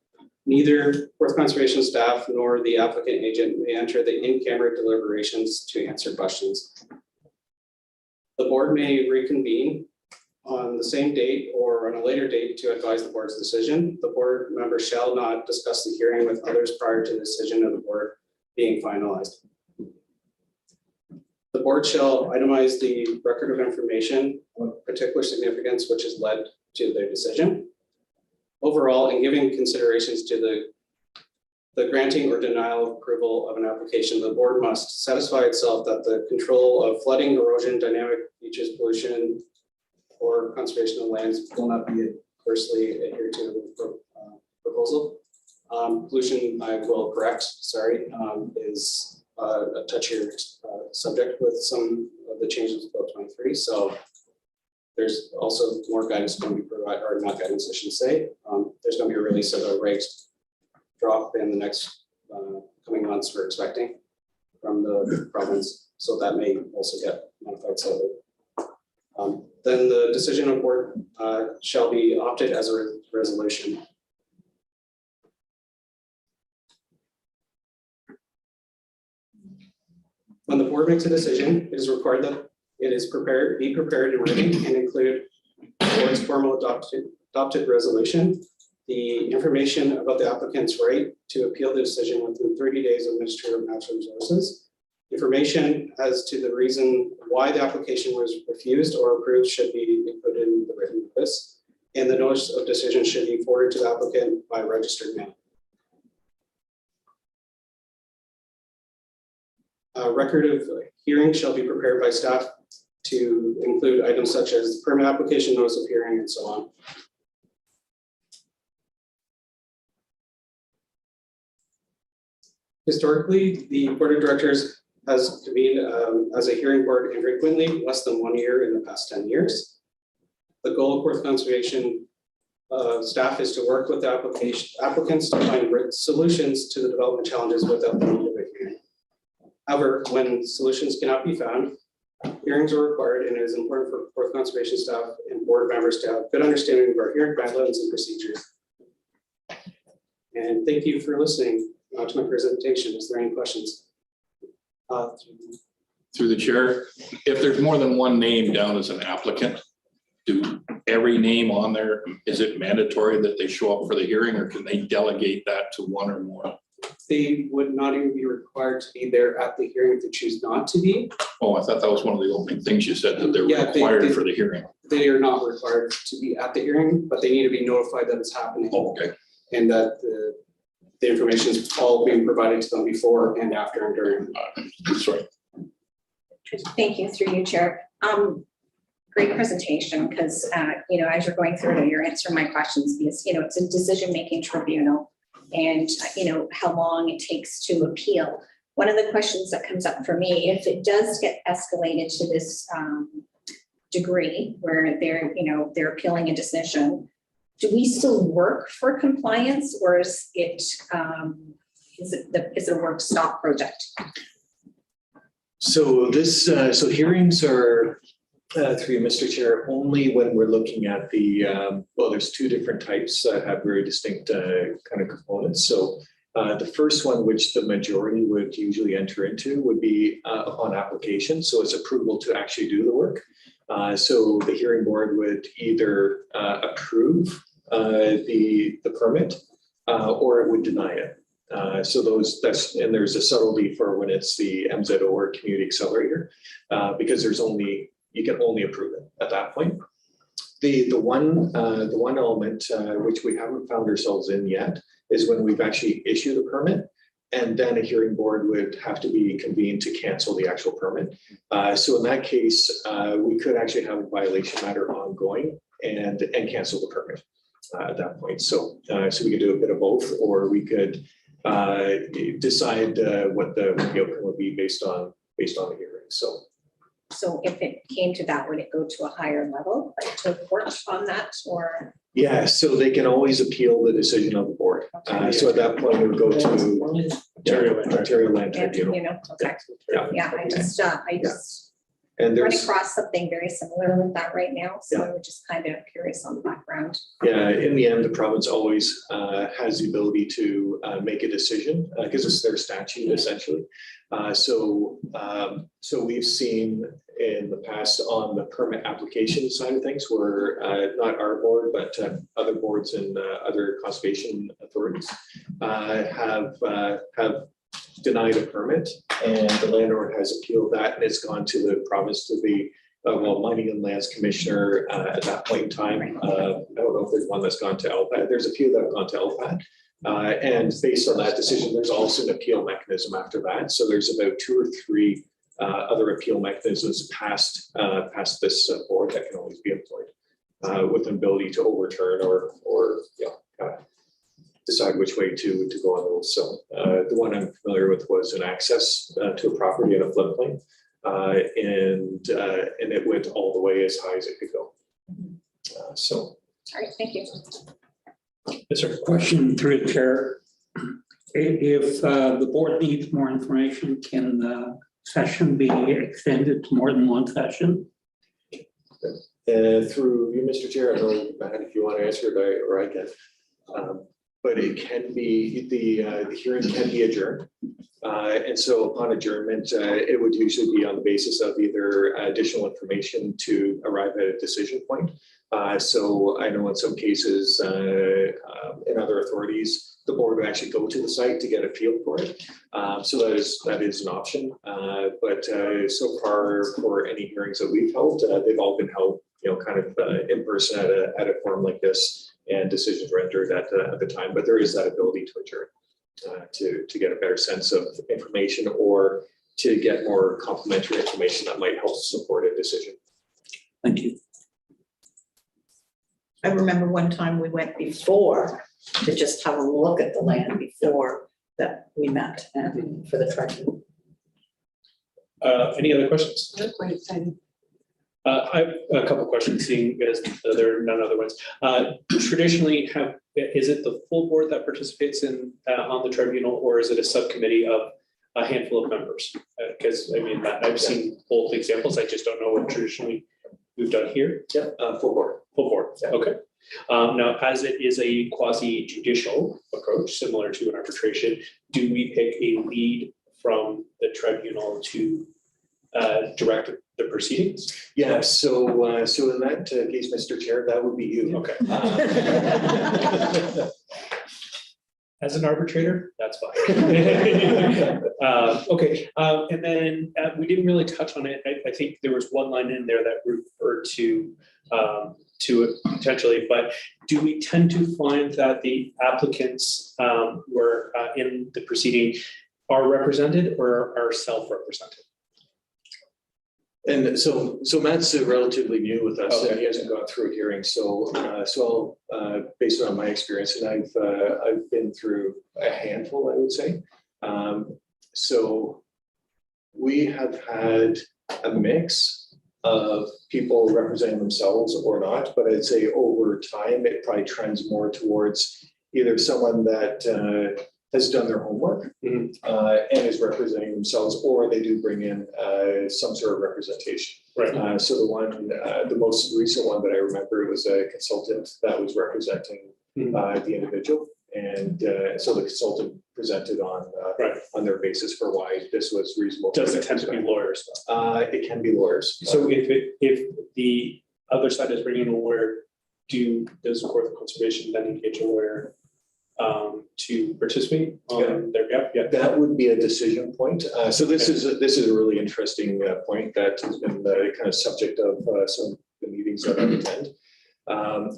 Neither Kawartha Conservation staff nor the applicant agent may enter the in-camera deliberations to answer questions. The board may reconvene on the same date or on a later date to advise the board's decision. The board members shall not discuss the hearing with others prior to the decision of the board being finalized. The board shall itemize the record of information of particular significance which has led to their decision. Overall, in giving considerations to the granting or denial of approval of an application, the board must satisfy itself that the control of flooding, erosion, dynamic beaches, pollution, or conservation of lands will not be adversely adhered to the proposal. Pollution, I will correct, sorry, is a touchier subject with some of the changes of Bill 23. So there's also more guidance going to be provided, or not guidance, I should say. There's going to be a release of a rate drop in the next coming months we're expecting from the province. So that may also get modified slightly. Then the decision of board shall be opted as a resolution. When the board makes a decision, it is required that it is be prepared in writing and include the board's formal adopted resolution, the information about the applicant's right to appeal the decision within 30 days of Ministry of Natural Resources, information as to the reason why the application was refused or approved should be included in the written notice, and the notice of decision should be forwarded to the applicant by registered mail. A record of hearing shall be prepared by staff to include items such as permit application, notice of hearing, and so on. Historically, the board of directors has convened as a hearing board infrequently, less than 1 year in the past 10 years. The goal of Kawartha Conservation staff is to work with the applicants to find solutions to the development challenges without the need of a hearing. However, when solutions cannot be found, Hearings are required, and it is important for Fourth Conservation staff and board members to have good understanding of our hearing guidelines and procedures. And thank you for listening to my presentation. Is there any questions? Through the chair, if there's more than one name down as an applicant, do every name on there, is it mandatory that they show up for the hearing, or can they delegate that to one or more? They would not even be required to be there at the hearing if they choose not to be. Oh, I thought that was one of the opening things you said, that they're Yeah, required for the hearing. They are not required to be at the hearing, but they need to be notified that it's happening. Oh, okay. And that the information is all being provided to them before and after and during. Sorry. Thank you, through you, Chair. Great presentation, because, as you're going through it, you're answering my questions, because, it's a decision-making tribunal, and, how long it takes to appeal. One of the questions that comes up for me, if it does get escalated to this degree where they're appealing a decision, do we still work for compliance, or is it a work stop project? So so hearings are, through you, Mr. Chair, only when we're looking at the, there's two different types that have very distinct kind of components. So the first one, which the majority would usually enter into, would be upon application. So it's approval to actually do the work. So the hearing board would either approve the permit or it would deny it. So and there's a subtlety for when it's the MZO or community accelerator, because you can only approve it at that point. The one element which we haven't found ourselves in yet is when we've actually issued a permit, and then a hearing board would have to be convened to cancel the actual permit. So in that case, we could actually have a violation matter ongoing and cancel the permit at that point. So we could do a bit of both, or we could decide what the outcome would be based on the hearing. So if it came to that, would it go to a higher level, like to a court on that, or? Yeah, so they can always appeal the decision of the board. So at that point, it would go to Ontario Land Tribunal. Okay. Yeah. Yeah, I just And run there's, across something very similar with that right now, so we're just kind of curious on the background. yeah, in the end, the province always has the ability to make a decision because it's their statute essentially. So we've seen in the past on the permit application side of things where not our board, but other boards and other conservation authorities have denied a permit, and the landlord has appealed that, and it's gone to the province, to the Mining and Lands Commissioner at that point in time. I don't know if there's one that's gone to LPAT. There's a few that have gone to LPAT. And based on that decision, there's also an appeal mechanism after that. So there's about 2 or 3 other appeal mechanisms past this board that can always be employed with an ability to overturn or decide which way to go on those. So the one I'm familiar with was an access to a property in a floodplain, and it went all the way as high as it could go. All right, thank you. Yes, sir. Question through the chair. If the board needs more information, can the session be extended to more than one session? Through you, Mr. Chair, I don't know, Matt, if you want to answer it, or I can. But it can be, the hearing can be adjourned. And so upon adjournment, it would usually be on the basis of either additional information to arrive at a decision point. So I know in some cases, in other authorities, the board would actually go to the site to get a feel for it. So that is an option. But so far, for any hearings that we've held, they've all been held, kind of in person at a forum like this, and decisions rendered at the time. But there is that ability to adjourn to get a better sense of information, or to get more complementary information that might help support a decision. Thank you. I remember one time we went before to just have a look at the land before that we met and for the tribunal. Any other questions? That's quite exciting. I have a couple questions, seeing as there are none other ones. Traditionally, is it the full board that participates in on the tribunal, or is it a subcommittee of a handful of members. Because I mean, I've seen both examples. I just don't know what traditionally we've done here. Yeah, full board. Full board, Yeah. okay. Now, as it is a quasi judicial approach, similar to an arbitration, do we pick a lead from the tribunal to direct the proceedings? Yeah, so, so in that case, Mr. Chair, that would be you. Okay. As an arbitrator, that's fine. Okay, and then we didn't really touch on it. I think there was one line in there that referred to it potentially, but do we tend to find that the applicants were in the proceeding are represented or are self-represented? And so Matt's relatively new with us, and Okay. he hasn't gone through a hearing, so based on my experience, and I've been through a handful, I would say. So we have had a mix of people representing themselves or not, but I'd say over time, it probably trends more towards either someone that has done their homework and is representing themselves, or they do bring in some sort of representation. Right. So the most recent one that I remember was a consultant that was representing the individual. And so the consultant presented on their basis for why this was reasonable. Does it tend to be lawyers? It can be lawyers. So if the other side is bringing a lawyer, does the Court of Conservation then engage a lawyer to participate on their behalf? Yeah. That would be a decision point. So this is a really interesting point that has been the kind of subject of some of the meetings that I've attended.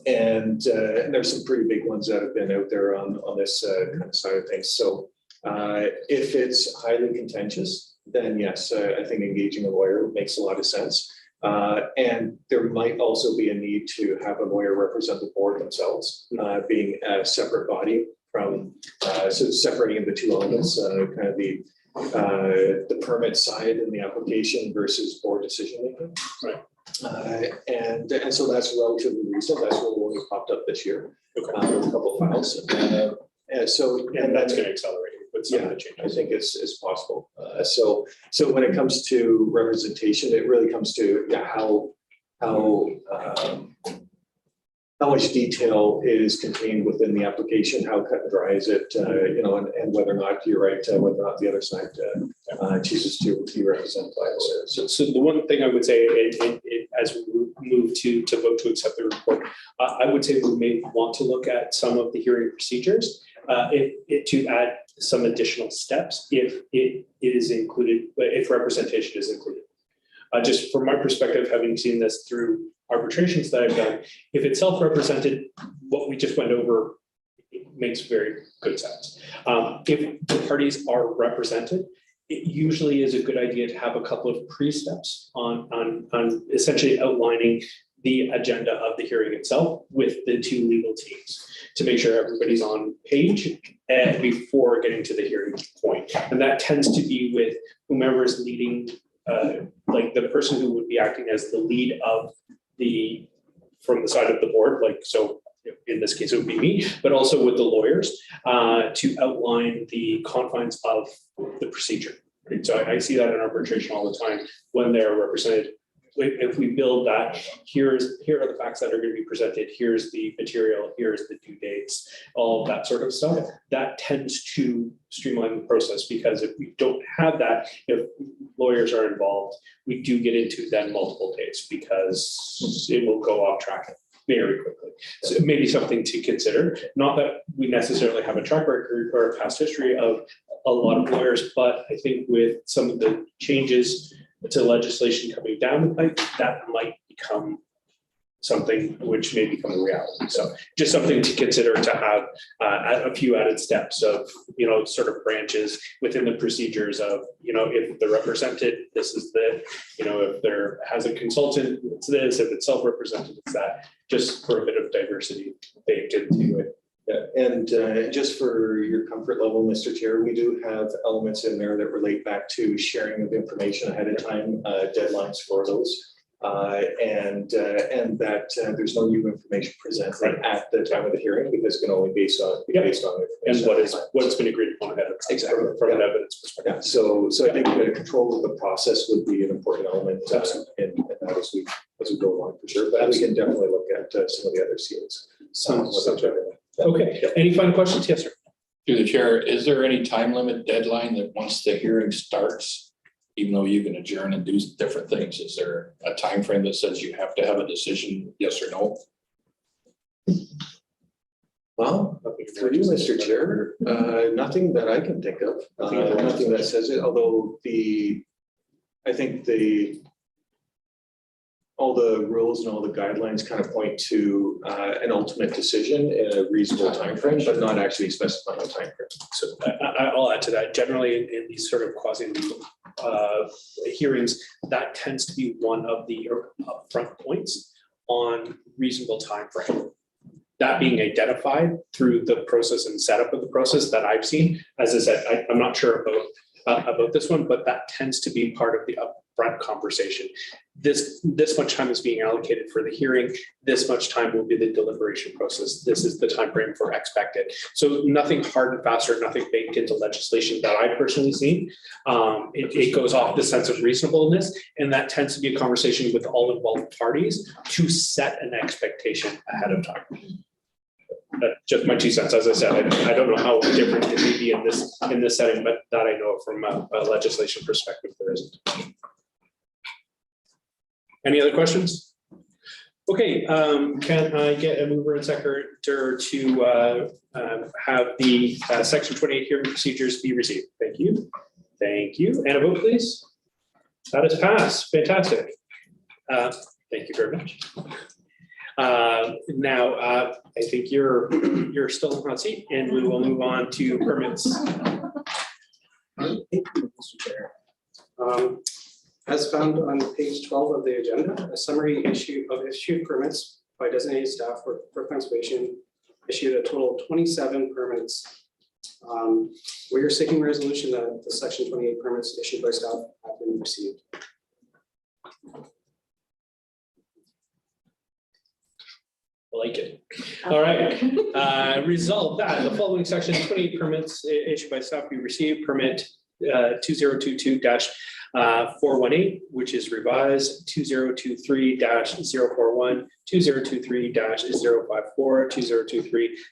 And there's some pretty big ones that have been out there on this kind of side of things. So if it's highly contentious, then yes, I think engaging a lawyer makes a lot of sense. And there might also be a need to have a lawyer represent the board themselves, being a separate body from, so separating the two elements, kind of the permit side and the application versus board decision making. Right. And so that's relatively recent. That's what only popped up this year. Okay. A couple of files. And that's going to accelerate with some of the I changes. think it's possible. So when it comes to representation, it really comes to how much detail is contained within the application, how cut and dry is it, and whether or not you're right, whether or not the other side chooses to be represented by a lawyer. So the one thing I would say, as we move to vote to accept the report, I would say we may want to look at some of the hearing procedures to add some additional steps if it is included, if representation is included. Just from my perspective, having seen this through arbitrations that I've done, if it's self-represented, what we just went over makes very good sense. If the parties are represented, it usually is a good idea to have a couple of pre-steps on essentially outlining the agenda of the hearing itself with the two legal teams to make sure everybody's on page before getting to the hearing point. And that tends to be with whomever is leading, like the person who would be acting as the lead of from the side of the board, like, so in this case, it would be me, but also with the lawyers to outline the confines of the procedure. Right? So I see that in arbitration all the time when they're represented. If we build that, here are the facts that are going to be presented, here's the material, here's the due dates, all of that sort of stuff. That tends to streamline the process, because if we don't have that, if lawyers are involved, we do get into then multiple days because it will go off track very quickly. So it may be something to consider. Not that we necessarily have a track record or a past history of a lot of lawyers, but I think with some of the changes to legislation coming down the pipe, that might become something which may become a reality. So just something to consider, to have a few added steps of, sort of branches within the procedures of, if they're represented, this is if there has a consultant, it's this, if it's self-represented, it's that, just for a bit of diversity baked into it. Yeah, and just for your comfort level, Mr. Chair, we do have elements in there that relate back to sharing of information ahead of time, deadlines for those. And that there's no new information presented at the time of the hearing because it can only be based on. And information. what has been agreed upon ahead of time. Exactly. From an Yeah. evidence perspective. Yeah, so I think control of the process would be an important element in that as we go along for sure, but we can definitely look at some of the other COs. Sounds good. Okay, any final questions? Yes, sir. Through the chair, is there any time limit deadline that once the hearing starts, even though you can adjourn and do different things, is there a time frame that says you have to have a decision, yes or no? Well, through you, Mr. Chair, nothing that I can think of, nothing that says it, although I think all the rules and all the guidelines kind of point to an ultimate decision in a reasonable timeframe, but not actually specifying a timeframe. So I'll add to that. Generally, in these sort of quasi-legal hearings, that tends to be one of the upfront points on reasonable timeframe. That being identified through the process and setup of the process that I've seen. As I said, I'm not sure about this one, but that tends to be part of the upfront conversation. This much time is being allocated for the hearing. This much time will be the deliberation process. This is the time frame for expected. So nothing hard and fast or nothing baked into legislation that I've personally seen. It goes off the sense of reasonableness, and that tends to be a conversation with all involved parties to set an expectation ahead of time. Just my 2 cents. As I said, I don't know how different it may be in this setting, but that I know from a legislation perspective, there isn't. Any other questions? Okay, can I get a mover and seconder to have the section 28 hearing procedures be received? Thank you. Thank you. And a vote, please. That is passed. Fantastic. Thank you very much. Now, I think you're still in the hot seat, and we will move on to permits. Thank you, Mr. Chair. As found on page 12 of the agenda, a summary of issued permits by designated staff for conservation issued a total of 27 permits. We are seeking resolution that the section 28 permits issued by staff have been received. Like it. All right. Resolve that the following section 28 permits issued by staff be received. Permit 2022-418, which is revised 2023-041, 2023-054,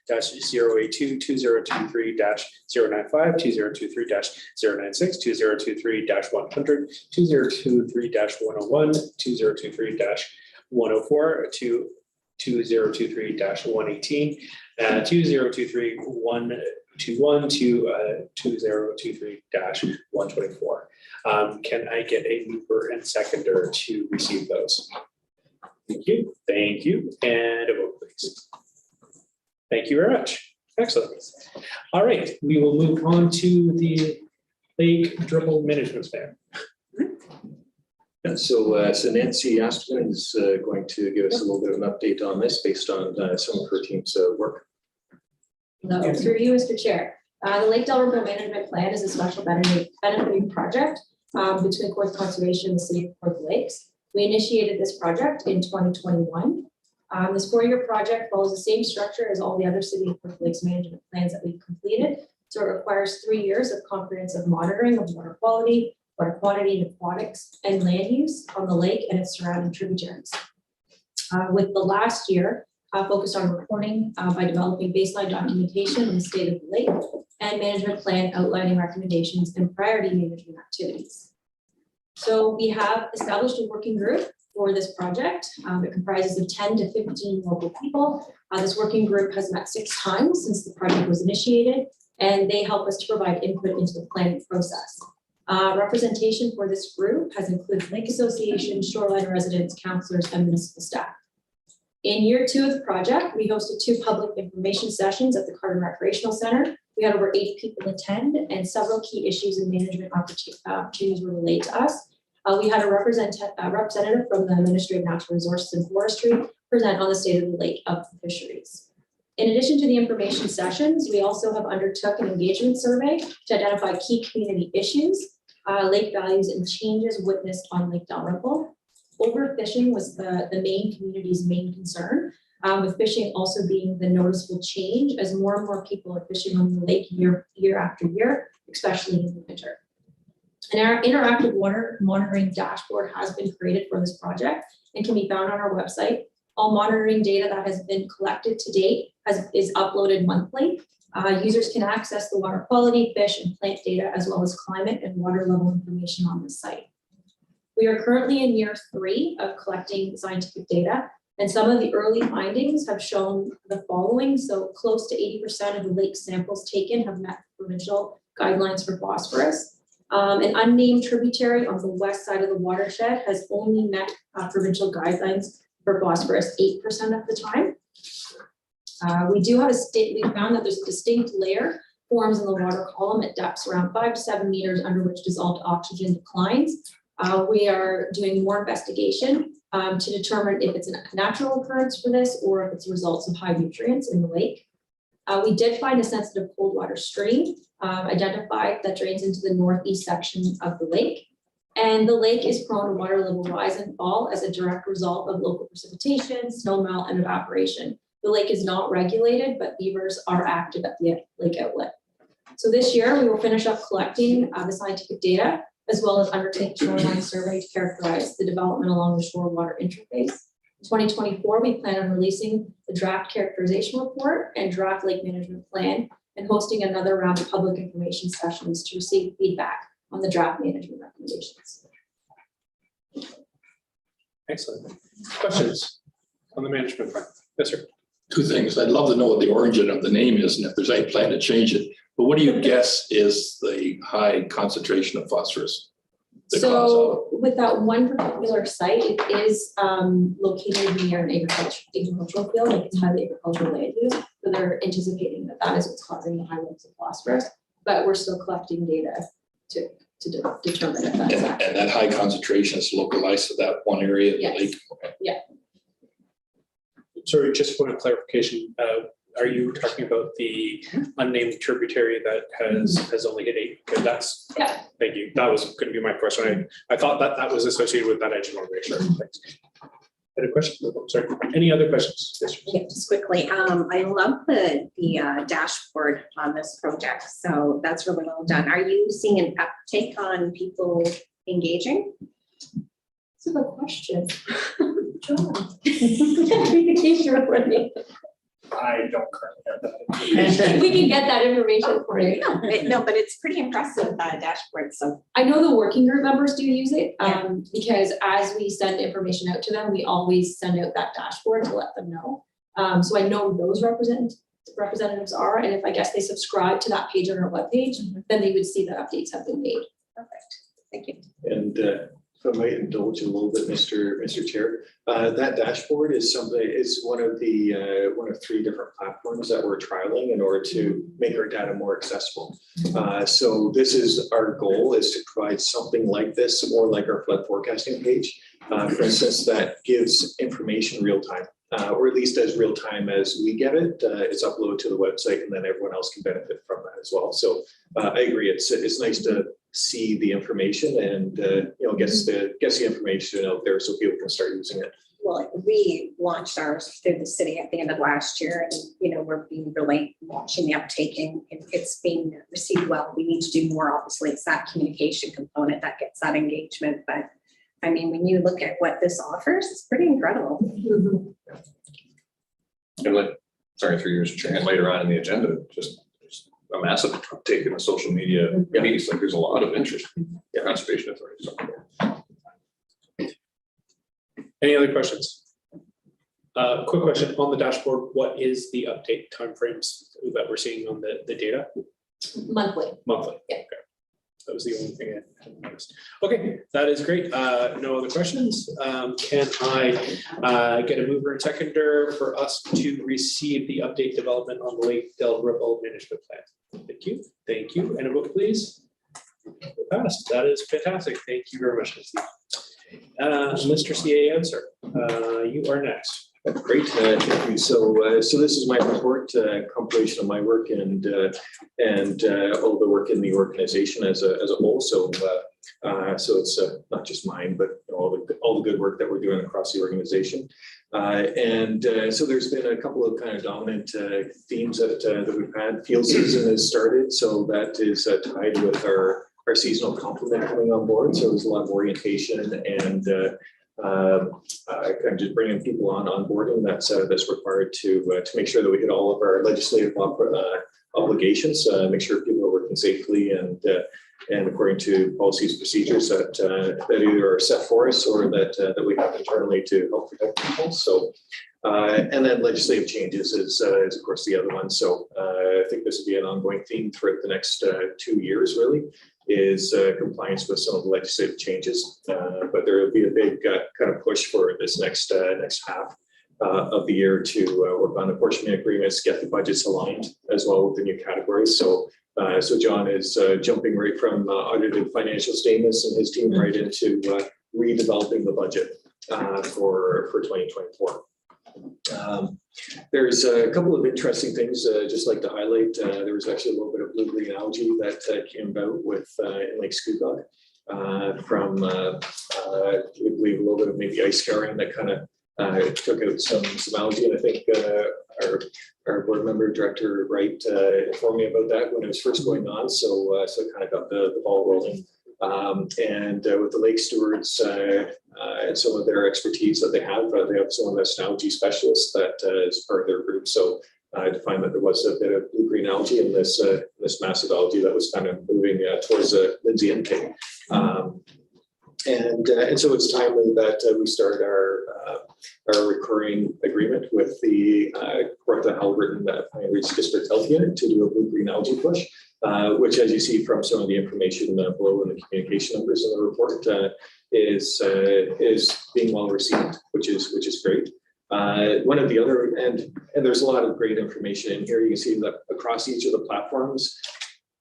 2023-082, 2023-095, 2023-096, 2023-100, 2023-101, 2023-104, 2023-118, 2023-121 to 2023-124. Can I get a mover and seconder to receive those? Thank you. Thank you. And a vote, please. Thank you very much. Excellent. All right, we will move on to the Lake Dribble Management Plan. Yeah, so Nancy Aston is going to give us a little bit of an update on this based on some of her team's work. Hello, through you, Mr. Chair. The Lake Dalrymple Management Plan is a special benefiting project between Kawarthas Conservation and the City of Kawarthas Lakes. We initiated this project in 2021. This 4-year project follows the same structure as all the other City of Kawarthas Lakes management plans that we've completed. So it requires 3 years of comprehensive monitoring of water quality, water quantity and aquatics, and land use on the lake and its surrounding tributaries. With the last year focused on reporting by developing baseline documentation on the state of the lake and management plan outlining recommendations and priority management activities. So we have established a working group for this project. It comprises of 10 to 15 local people. This working group has met 6 times since the project was initiated, and they help us to provide input into the planning process. Representation for this group has included Lake Association, shoreline residents, councillors, and municipal staff. In year 2 of the project, we hosted 2 public information sessions at the Carter Recreational Center. We had over 80 people attend, and several key issues and management opportunities were relayed to us. We had a representative from the Ministry of Natural Resources and Forestry present on the state of the lake of the fisheries. In addition to the information sessions, we also have undertook an engagement survey to identify key community issues, lake values, and changes witnessed on Lake Dalrymple. overfishing was the main community's main concern, with fishing also being the noticeable change as more and more people are fishing on the lake year after year, especially in the winter. And our interactive water monitoring dashboard has been created for this project and can be found on our website. All monitoring data that has been collected to date is uploaded monthly. Users can access the water quality, fish and plant data, as well as climate and water level information on the site. We are currently in year 3 of collecting scientific data, and some of the early findings have shown the following. So close to 80% of the lake samples taken have met provincial guidelines for phosphorus. An unnamed tributary on the west side of the watershed has only met provincial guidelines for phosphorus 8% of the time. We found that there's a distinct layer forms in the water column at depths around 5 to 7 meters under which dissolved oxygen declines. We are doing more investigation to determine if it's a natural occurrence for this or if it's results of high nutrients in the lake. We did find a sensitive cold water stream identified that drains into the northeast section of the lake. And the lake is prone to water level rise and fall as a direct result of local precipitation, snowmelt, and evaporation. The lake is not regulated, but beavers are active at the lake outlet. So this year, we will finish up collecting the scientific data, as well as undertake shoreline survey to characterize the development along the shore water interface. In 2024, we plan on releasing the draft characterization report and draft lake management plan and hosting another round of public information sessions to receive feedback on the draft management recommendations. Excellent. Questions on the management front? Yes, sir. 2 things. I'd love to know what the origin of the name is and if there's any plan to change it. But what do you guess is the high concentration of phosphorus? So with that one particular site, it is located near an agricultural field, like it's highly agricultural land use. So they're anticipating that that is what's causing the high levels of phosphorus, but we're still collecting data to determine if that's accurate. And that high concentration is localized to that one area of the Yes. lake? Yeah. Sorry, just point of clarification. Are you talking about the unnamed tributary that has only hit 8? Okay, that's, Yeah. thank you. That was going to be my question. I thought that was associated with that. I just want to make sure. Thanks. Had a question? Oh, sorry. Any other questions? Yes, sir. Yeah, just quickly, I love the dashboard on this project, so that's really well done. Are you seeing an uptake on people engaging? That's a good question. Communication already. I don't currently have that. We can get that information for you. No, but it's pretty impressive, dashboard, so. I know the working group members do use it, Yeah. because as we send information out to them, we always send out that dashboard to let them know. So I know those representatives are, and if I guess they subscribe to that page on our webpage, then they would see that updates have been made. Perfect, thank you. And if I might indulge a little bit, Mr. Chair, that dashboard is one of 3 different platforms that we're trialing in order to make our data more accessible. So this is our goal, is to provide something like this, more like our flood forecasting page, for instance, that gives information real time. Or at least as real time as we get it. It's uploaded to the website, and then everyone else can benefit from that as well. So I agree. It's nice to see the information and gets the information out there so people can start using it. Well, we launched ours through the city at the end of last year, and we're being really watching the uptake, and it's being received well. We need to do more. Obviously, it's that communication component that gets that engagement, but I mean, when you look at what this offers, it's pretty incredible. And sorry, 3 years, Chair, and later on in the agenda, just a massive uptake in the social media piece. Like there's a lot of interest in conservation authorities. Any other questions? Quick question on the dashboard. What is the update timeframes that we're seeing on the data? Monthly. Monthly. Yeah. Okay. That was the only thing I hadn't noticed. Okay, that is great. No other questions. Can I get a mover and seconder for us to receive the update development on the Lake Del Ripple Management Plan? Thank you. Thank you. And a vote, please. Passed. That is fantastic. Thank you very much, Mr. CAO, sir. You are next. Great, thank you. So this is my report, compilation of my work and all the work in the organization as a whole. So it's not just mine, but all the good work that we're doing across the organization. So there's been a couple of kind of dominant themes that we've had. Field season has started, so that is tied with our seasonal complement coming on board. So there's a lot of orientation and kind of just bringing people on board, and that's required to make sure that we hit all of our legislative obligations, make sure people are working safely and according to policies, procedures that either are set for us or that we have internally to help protect people. So, and then legislative changes is of course the other one. So I think this will be an ongoing theme throughout the next 2 years, really, is compliance with some of the legislative changes. But there will be a big kind of push for this next half of the year to work on apportionment agreements, get the budgets aligned as well with the new categories. So John is jumping right from audited financial statements and his team right into redeveloping the budget for 2024. There's a couple of interesting things just like to highlight. There was actually a little bit of blue-green algae that came about with in Lake Scugog from I believe a little bit of maybe ice scouring that kind of took out some algae, and I think our board member director Wright informed me about that when it was first going on. So it kind of got the ball rolling. And with the lake stewards and some of their expertise that they have some of the algae specialists that is part of their group. So to find that there was a bit of blue-green algae in this massive algae that was kind of moving towards Lindsay intake. And so it's timely that we start our recurring agreement with the Kawarthas Halliburton Pine Ridge District Health Unit to do a blue-green algae push, which, as you see from some of the information below in the communication numbers in the report, is being well received, which is great. One of the other, and there's a lot of great information in here. You can see that across each of the platforms,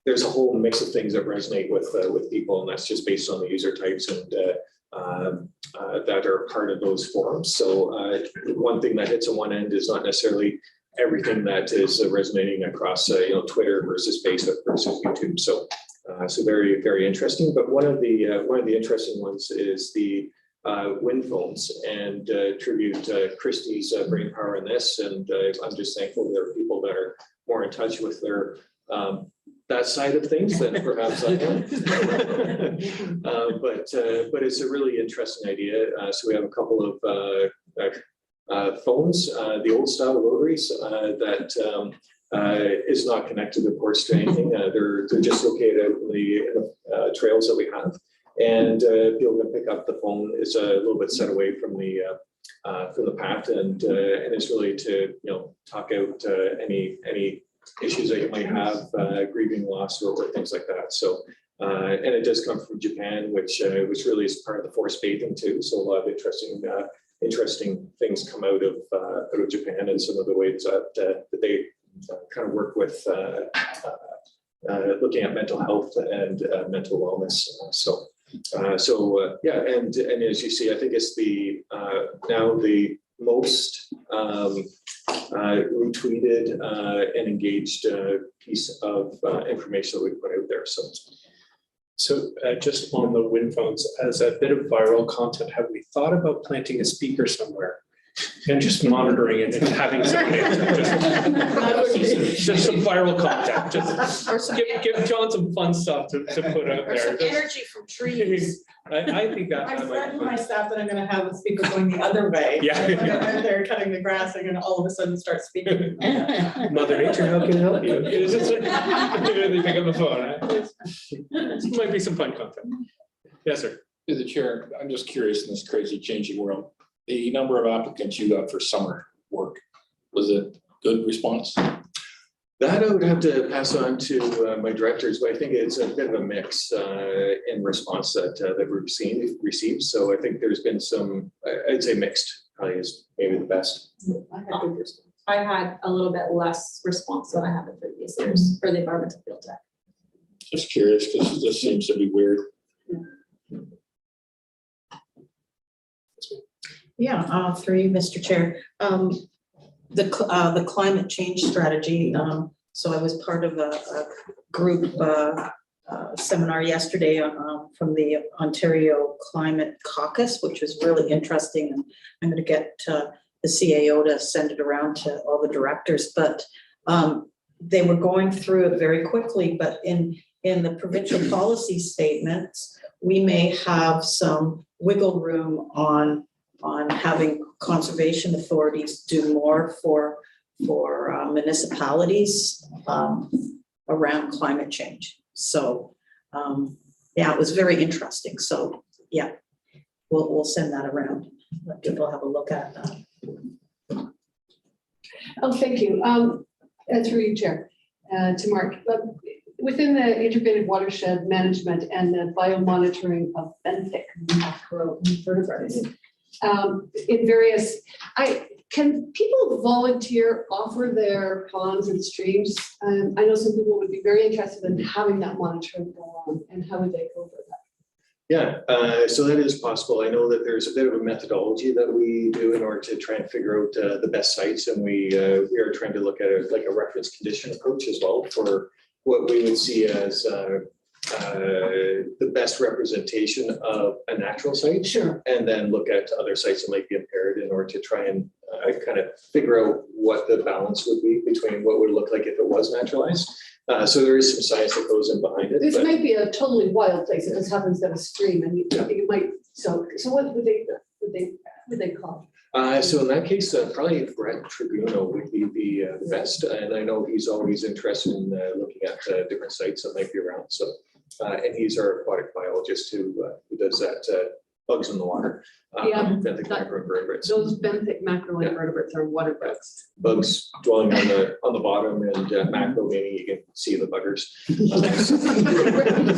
there's a whole mix of things that resonate with people, and that's just based on the user types and that are part of those forums. So one thing that hits on one end is not necessarily everything that is resonating across Twitter versus Facebook versus YouTube. So very, very interesting. But one of the interesting ones is the wind phones, and tribute Christie's brain power in this. And I'm just thankful there are people that are more in touch with their that side of things than perhaps I am. But it's a really interesting idea. So we have a couple of phones, the old style rotaries that is not connected, of course, to anything. They're just located out in the trails that we have, and people can pick up the phone. It's a little bit set away from the path, and it's really to talk out any issues that you might have, grieving loss or things like that. So, and it does come from Japan, which really is part of the forest bathing too. So a lot of interesting things come out of Japan, and some of the ways that they kind of work with looking at mental health and mental wellness. Yeah, and as you see, I think it's the now the most retweeted and engaged piece of information that we put out there. So just on the wind phones, as a bit of viral content, have we thought about planting a speaker somewhere and just monitoring it and having somebody just some viral content? Just give John some fun stuff to put out Or there. some energy from trees. I think that. I said to my staff that I'm gonna have a speaker going the other way. Yeah. They're cutting the grass, they're gonna all of a sudden start speaking. Mother Nature, how can I help you? It's just like, they pick up the phone. It might be some fun content. Yes, sir. To the chair, I'm just curious in this crazy changing world, the number of applicants you got for summer work, was it good response? That I would have to pass on to my directors, but I think it's a bit of a mix in response that we've received. So I think there's been some, I'd say mixed, probably is maybe the best. I had a little bit less response than I have in previous years for the environmental field tech. Just curious, because this seems to be weird. Yeah, through you, Mr. Chair. The climate change strategy, so I was part of a group seminar yesterday from the Ontario Climate Caucus, which was really interesting. And I'm going to get the CAO to send it around to all the directors, but they were going through it very quickly, but in the provincial policy statements, we may have some wiggle room on having conservation authorities do more for municipalities around climate change. So yeah, it was very interesting. So yeah, we'll send that around. Let people have a look at that. Oh, thank you. Through you, Chair, to Mark. Within the integrated watershed management and the biomonitoring of benthic macroinvertebrates, in various, can people volunteer, offer their ponds and streams? I know some people would be very interested in having that monitoring go on, and how would they go about that? Yeah, so that is possible. I know that there's a bit of a methodology that we do in order to try and figure out the best sites, and we are trying to look at it like a reference condition approach as well for what we would see as the best representation of a natural site. Sure. And then look at other sites that might be impaired in order to try and kind of figure out what the balance would be between what would look like if it was naturalized. So there is some science that goes in behind it. This might be a totally wild place if this happens at a stream, and you might. So what would they call? So in that case, probably Brett Tribuno would be the best, and I know he's always interested in looking at different sites that might be around. So, and he's our aquatic biologist who does that bugs in the water. Benthic macroinvertebrates. Those benthic macroinvertebrates are water bugs. Bugs dwelling on the bottom, and macro meaning you can see the buggers.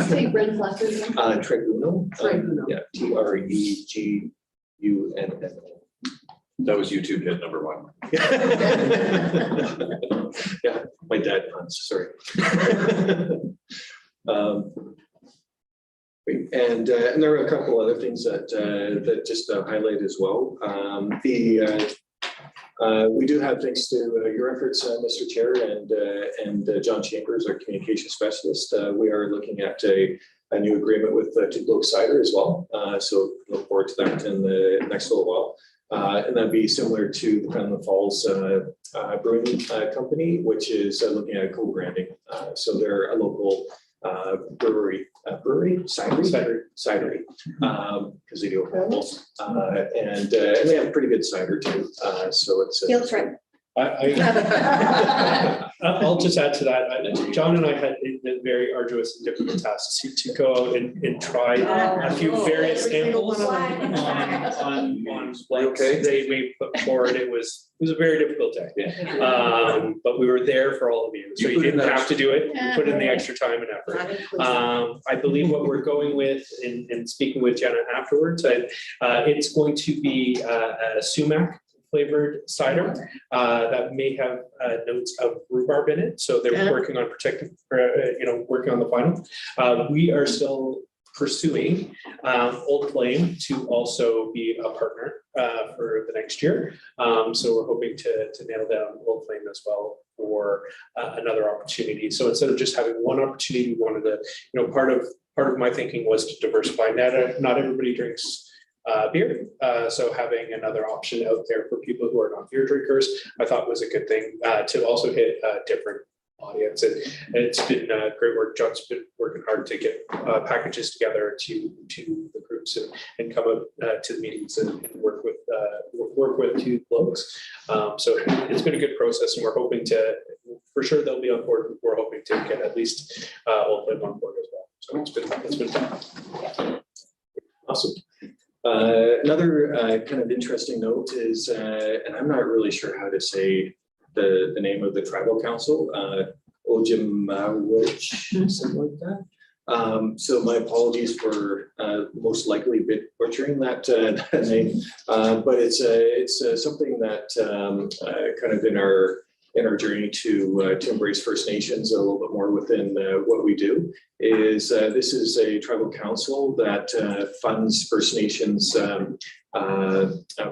Say Brent's last name. Tribuno. Tribuno. Yeah, Treguno. That was YouTube hit number 1. Yeah, my dad hunts, sorry. And there are a couple other things that just highlight as well. We do have, thanks to your efforts, Mr. Chair, and John Chambers, our communication specialist, we are looking at a new agreement with Two Bloke Cider as well. So look forward to that in the next little while. And that'd be similar to the Penland Falls Brewing Company, which is looking at co-branding. So they're a local cidery, because they do apples, and they have pretty good cider too. So it's Field trip. I'll just add to that. John and I had a very arduous and difficult task to go out and try a few various samples on they put forward. It was a very difficult day. But we were there for all of you, so you didn't have to do it. You put in the extra time and effort. I believe what we're going with, in speaking with Jenna afterwards, it's going to be a sumac flavored cider that may have notes of rhubarb in it. So they're working on working on the final. We are still pursuing Old Flame to also be a partner for the next year. So we're hoping to nail down Old Flame as well for another opportunity. So instead of just having one opportunity, we wanted to, part of my thinking was to diversify. Not everybody drinks beer. So having another option out there for people who are not beer drinkers, I thought was a good thing to also hit a different audience. And it's been great work. John's been working hard to get packages together to the groups and come up to the meetings and work with Two Blokes. So it's been a good process, and we're hoping to, for sure they'll be on board. We're hoping to get at least Old Flame on board as well. So it's been fun. Awesome. Another kind of interesting note is, and I'm not really sure how to say the name of the tribal council, Ojimawich, something like that. So my apologies for most likely butchering that name, but it's something that kind of in our journey to embrace First Nations a little bit more within what we do. is this is a tribal council that funds First Nations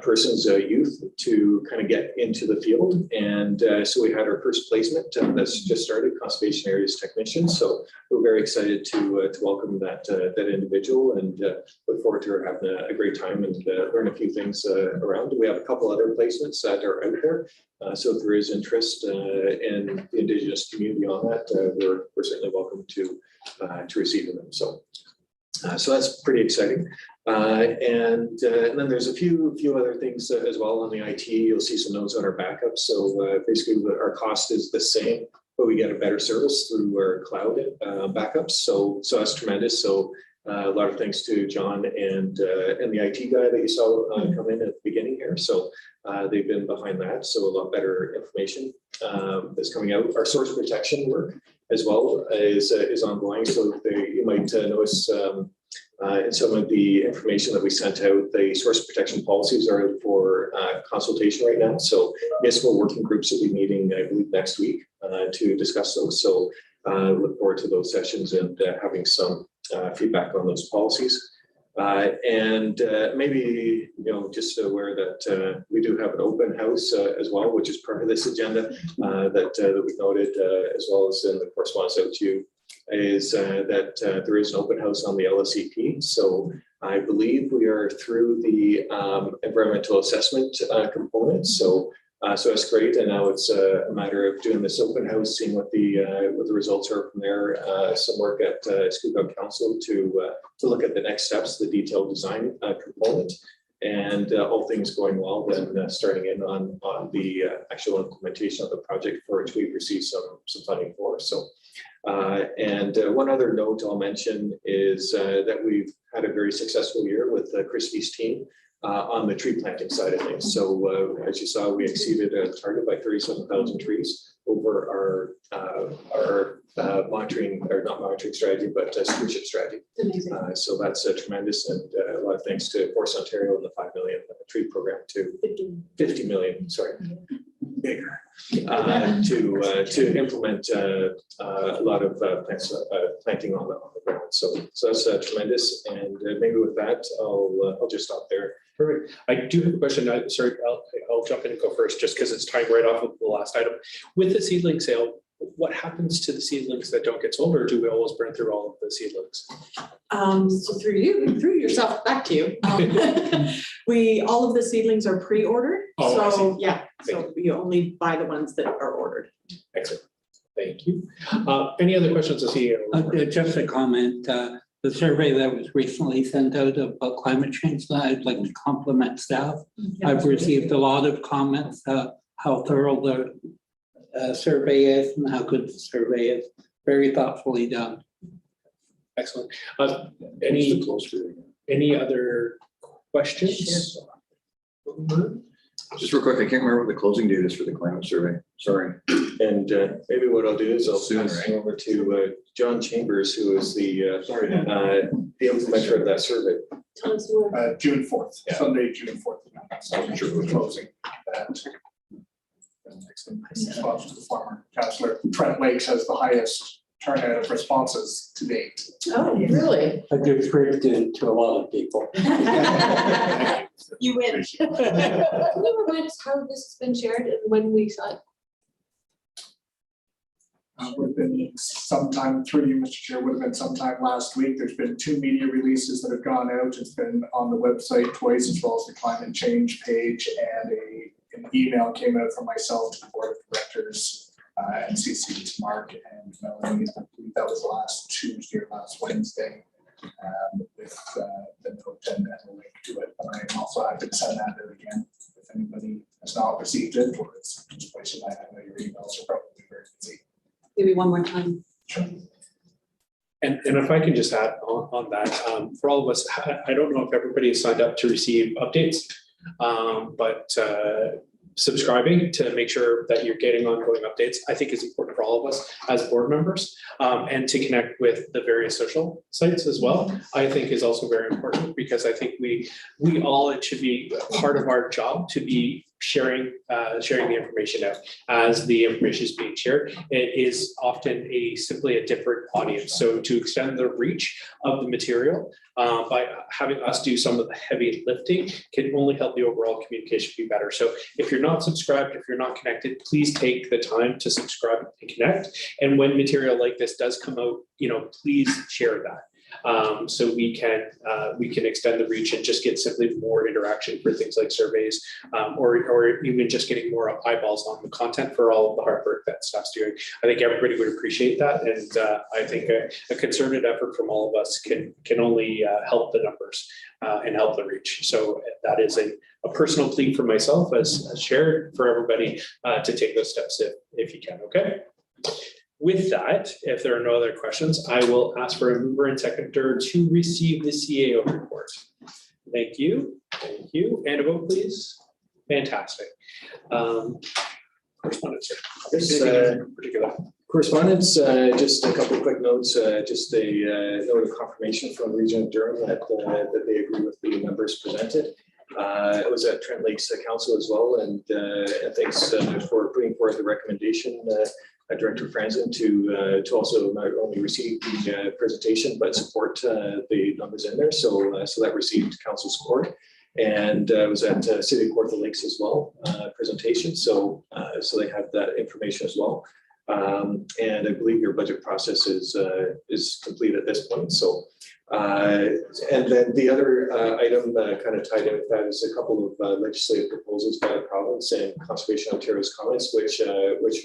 persons, youth to kind of get into the field. And so we had our first placement that's just started, conservation areas technician. So we're very excited to welcome that individual and look forward to her having a great time and learn a few things around. We have a couple other placements that are out there. So if there is interest in the Indigenous community on that, we're certainly welcome to receiving them. So that's pretty exciting. And then there's a few other things as well on the IT. You'll see some notes on our backup. So basically our cost is the same, but we get a better service through our cloud backups. So that's tremendous. So a lot of thanks to John and the IT guy that you saw come in at the beginning here. So they've been behind that. So a lot better information is coming out. Our source protection work as well is ongoing. So you might notice in some of the information that we sent out, the source protection policies are out for consultation right now. So municipal working groups will be meeting, I believe, next week to discuss those. So look forward to those sessions and having some feedback on those policies. And maybe, just aware that we do have an open house as well, which is part of this agenda that we noted as well as in the correspondence out to you, is that there is an open house on the LSEP. So I believe we are through the environmental assessment component. So that's great. And now it's a matter of doing this open house, seeing what the results are from there. Some work at Scoop Council to look at the next steps, the detailed design component, and all things going well, then starting in on the actual implementation of the project, for which we've received some funding for. So. And one other note I'll mention is that we've had a very successful year with Christie's team on the tree planting side of things. So as you saw, we exceeded a target by 37,000 trees over our monitoring, or not monitoring strategy, but stewardship strategy. So that's tremendous, and a lot of thanks to Force Ontario and the 5 million tree program to 50 million, sorry, bigger, to implement a lot of planting on the ground. So that's tremendous, and maybe with that, I'll just stop there. Perfect. I do have a question. Sorry, I'll jump in and go first, just because it's tied right off of the last item. With the seedling sale, what happens to the seedlings that don't get sold, or do we always burn through all of the seedlings? So through yourself, back to you. All of the seedlings are pre-ordered. Oh, so yeah, so you only buy the ones that are ordered. Excellent. Thank you. Any other questions? I see. Just a comment. The survey that was recently sent out about climate change, I'd like to compliment staff. I've received a lot of comments how thorough the survey is and how good the survey is. Very thoughtfully done. Excellent. Any other questions? Just real quick, I can't remember what the closing date is for the climate survey. Sorry. And maybe what I'll do is I'll pass it over to John Chambers, who is the implementer of that survey. June 4th, Sunday, June 4th. So I'm sure we're closing that. Response to the former councillor, Trent Lakes has the highest turnout of responses to date. Oh, really? I contributed to a lot of people. You win. Can you remind us how this has been shared and when we saw it? Would have been sometime through you, Mr. Chair, would have been sometime last week. There's been 2 media releases that have gone out. It's been on the website twice, as well as the climate change page, and an email came out from myself to the board of directors and CC to Mark and Melanie. I believe that was last Tuesday or last Wednesday with the note and a link to it. But I also have to send that out again if anybody has not received it, or it's just places I know your emails are probably very busy. Maybe one more time. Sure. And if I can just add on that, for all of us, I don't know if everybody has signed up to receive updates, but subscribing to make sure that you're getting ongoing updates, I think is important for all of us as board members, and to connect with the various social sites as well, I think is also very important, because I think we all, it should be part of our job to be sharing the information out. As the information is being shared, it is often simply a different audience. So to extend the reach of the material by having us do some of the heavy lifting can only help the overall communication be better. So if you're not subscribed, if you're not connected, please take the time to subscribe and connect. And when material like this does come out, please share that. So we can extend the reach and just get simply more interaction for things like surveys, or even just getting more eyeballs on the content for all of the hard work that staff's doing. I think everybody would appreciate that, and I think a concerted effort from all of us can only help the numbers and help the reach. So that is a personal plea for myself as shared for everybody to take those steps if you can. Okay. With that, if there are no other questions, I will ask for a mover and seconder to receive the CAO report. Thank you. Thank you. And a vote, please. Fantastic. Correspondence. Yes, Particular. correspondence, just a couple of quick notes, just a note of confirmation from Region of Durham that they agree with the numbers presented. I was at Trent Lakes Council as well, and thanks for putting forward the recommendation, Director Franzen, to also not only receive the presentation but support the numbers in there. So that received council support. And I was at City of Kawarthas Lakes as well, presentation. So they have that information as well. And I believe your budget process is complete at this point. So and then the other item kind of tied in with that is a couple of legislative proposals by the province and Conservation Ontario's comments, which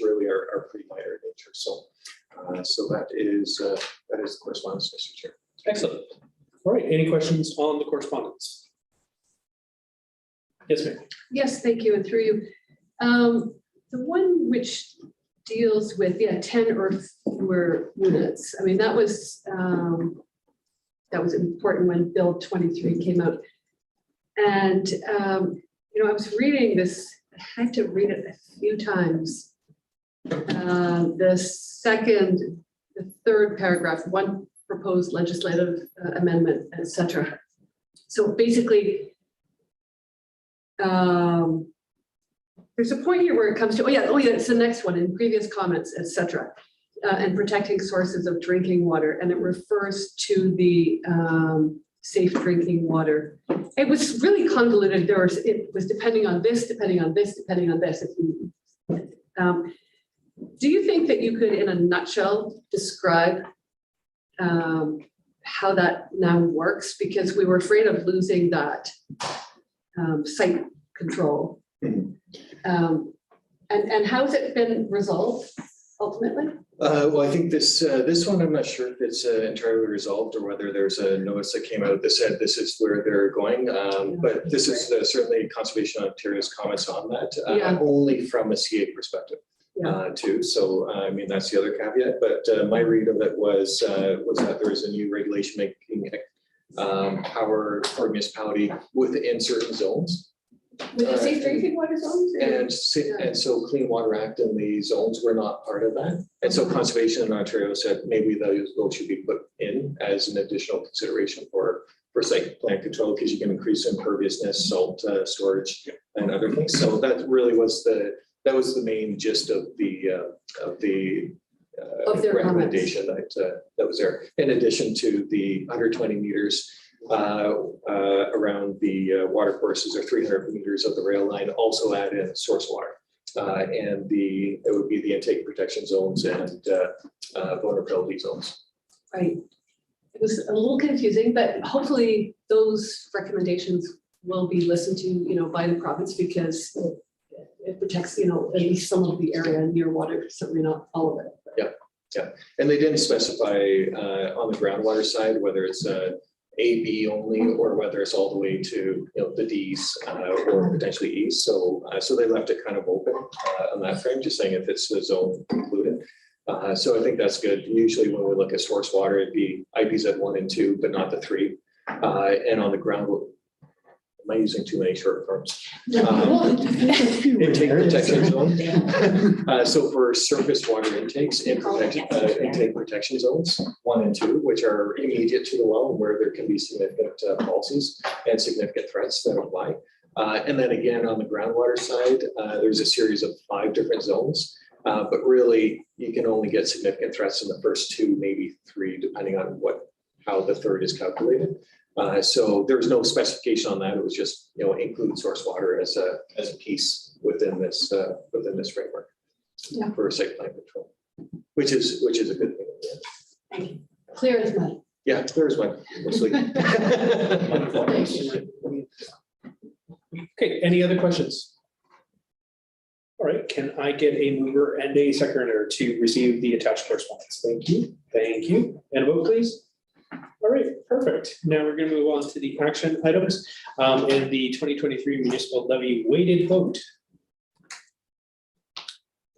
really are pretty minor in nature. So that is the correspondence, Mr. Chair. Excellent. All right. Any questions on the correspondence? Yes, ma'am. Yes, thank you, and through you. The one which deals with, 10 or fewer units. I mean, that was important when Bill 23 came out. And, I was reading this, I had to read it a few times. The third paragraph, one proposed legislative amendment, etc. So basically, there's a point here where it comes to, it's the next one, in previous comments, etc. And protecting sources of drinking water, and it refers to the safe drinking water. It was really convoluted. It was depending on this, depending on this, depending on this. Do you think that you could, in a nutshell, describe how that now works? Because we were afraid of losing that site control. And how has it been resolved ultimately? Well, I think this one, I'm not sure if it's entirely resolved or whether there's a notice that came out that said this is where they're going. But this is certainly Conservation Ontario's comments on that, only from a CA perspective. Too. So, I mean, that's the other caveat, but my read of it was that there is a new regulation making power for municipality within certain zones. With the safe drinking water zones? And so Clean Water Act and the zones were not part of that. And so Conservation in Ontario said maybe those should be put in as an additional consideration for site plan control, because you can increase imperviousness, salt storage, and other things. So that really was the main gist of the recommendation that was there. In addition to the 120 meters around the water courses, or 300 meters of the rail line, also add in source water. And it would be the intake protection zones and vulnerability zones. Right. It was a little confusing, but hopefully those recommendations will be listened to, by the province, because it protects, at least some of the area near water, certainly not all of it. Yeah. And they didn't specify on the groundwater side whether it's A, B only, or whether it's all the way to the D's or potentially E's. So they left it kind of open on that frame, just saying if it's the zone included. So I think that's good. Usually when we look at source water, it'd be IPZ 1 and 2, but not the 3. And on the ground, am I using too many short forms? Intake protection zone. So for surface water intakes and intake protection zones 1 and 2, which are immediate to the well, where there can be significant policies and significant threats that apply. And then again, on the groundwater side, there's a series of 5 different zones. But really, you can only get significant threats in the first 2, maybe 3, depending on how the third is calculated. So there's no specification on that. It was just, include source water as a piece within this framework for site plan control, which is a good thing. Thank you. Clear as mud. Yeah, there's one. Mostly. Okay, any other questions? All right, can I get a mover and a seconder to receive the attached correspondence? Thank you, thank you. And a vote, please. All right, perfect. Now we're going to move on to the action items and the 2023 municipal levy weighted vote.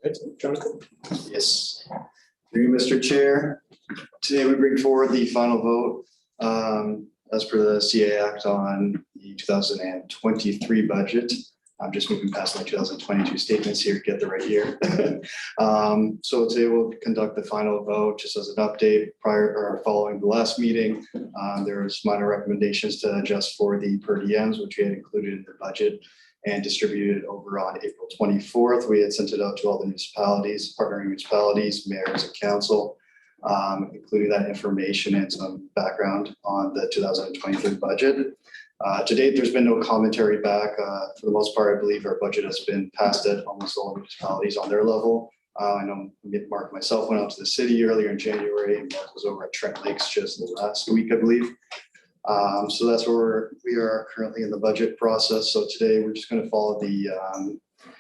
That's it, Jonathan. Yes. Through you, Mr. Chair. Today we bring forward the final vote as per the CA Act on the 2023 budget. I'm just moving past my 2022 statements here to get the right year. So today we'll conduct the final vote just as an update prior or following the last meeting. There was minor recommendations to adjust for the per diems, which we had included in the budget and distributed over on April 24th. We had sent it out to all the municipalities, partnering municipalities, mayors and council, including that information and some background on the 2023 budget. To date, there's been no commentary back. For the most part, I believe our budget has been passed at almost all municipalities on their level. I know Mark and myself went out to the city earlier in January, and Mark was over at Trent Lakes just last week, I believe. So that's where we are currently in the budget process. So today we're just going to follow the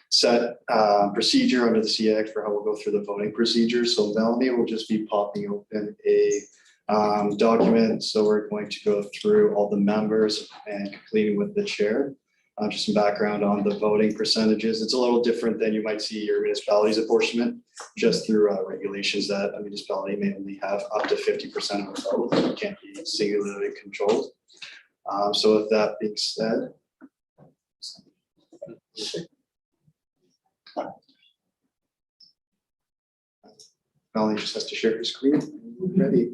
set procedure under the CA Act for how we'll go through the voting procedure. So Melanie will just be popping open a document. So we're going to go through all the members and completing with the chair. Just some background on the voting percentages. It's a little different than you might see your municipality's apportionment, just through regulations that a municipality may only have up to 50% of the vote. It can't be singularly controlled. So with that being said, Melanie just has to share her screen. Ready.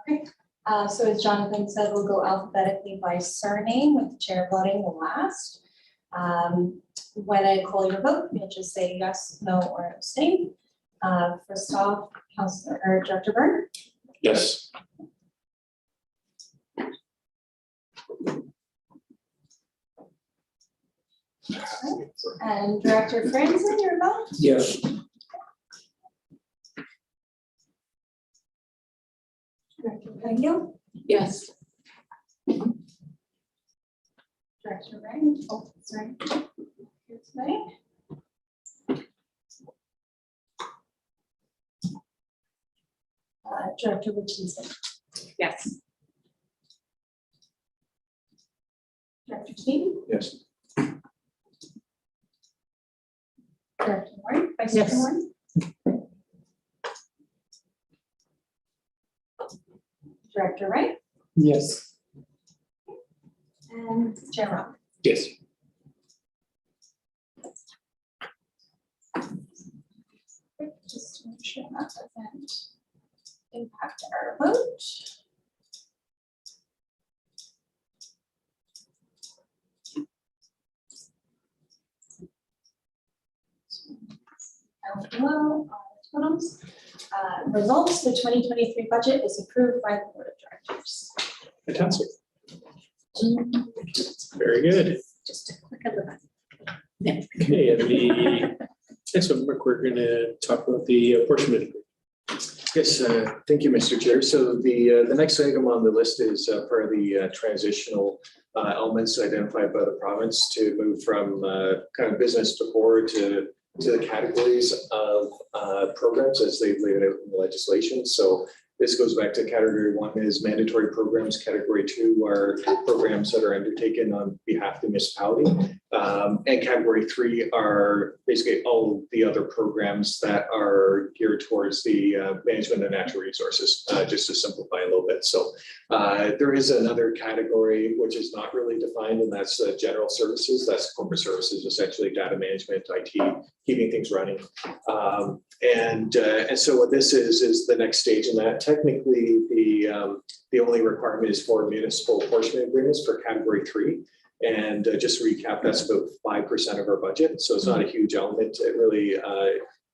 Okay, so as Jonathan said, we'll go alphabetically by surname with the chair voting last. When I call your vote, you'll just say yes, no, or abstain. First off, Councilor or Director Byrne. Yes. And Director Franson, your vote? Yes. Director Pennell? Yes. Director Ryan? Oh, sorry. Here's Mike. Director Richardson? Yes. Director Keating? Yes. Director Warren? Vice Yes. Chair Warren? Director Wright? Yes. And Chair Rob? Yes. Just to make sure that doesn't impact our vote. Down below are totals. Results, the 2023 budget is approved by the Board of Directors. Fantastic. Very good. Just a click of the button. Okay, and the next one, Mark, we're going to talk about the apportionment. Yes, thank you, Mr. Chair. So the next item on the list is part of the transitional elements identified by the province to move from kind of business to board to the categories of programs as they've laid out in the legislation. So this goes back to category 1 is mandatory programs. Category 2 are programs that are undertaken on behalf of the municipality. And category 3 are basically all the other programs that are geared towards the management of natural resources, just to simplify a little bit. So there is another category which is not really defined, and that's general services. That's corporate services, essentially data management, IT, keeping things running. And so what this is the next stage in that. Technically, the only requirement is for municipal apportionment agreements for category 3. And just to recap, that's about 5% of our budget. So it's not a huge element. It really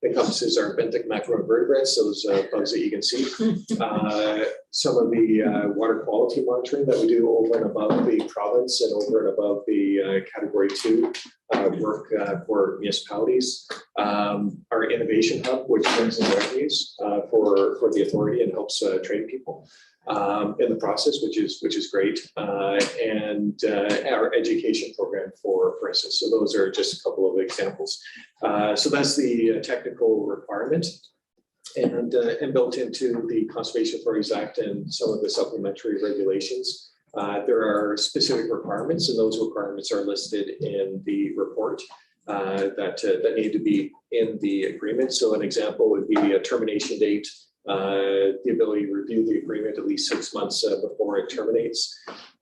encompasses our benthic macroinvertebrates, those bugs that you can see. Some of the water quality monitoring that we do over and above the province and over and above the category 2 work for municipalities. Our innovation hub, which brings in revenues for the authority and helps train people in the process, which is great. And our education program, for instance. So those are just a couple of examples. So that's the technical requirement. And built into the Conservation Authorities Act and some of the supplementary regulations. There are specific requirements, and those requirements are listed in the report that need to be in the agreement. So an example would be a termination date, the ability to review the agreement at least 6 months before it terminates,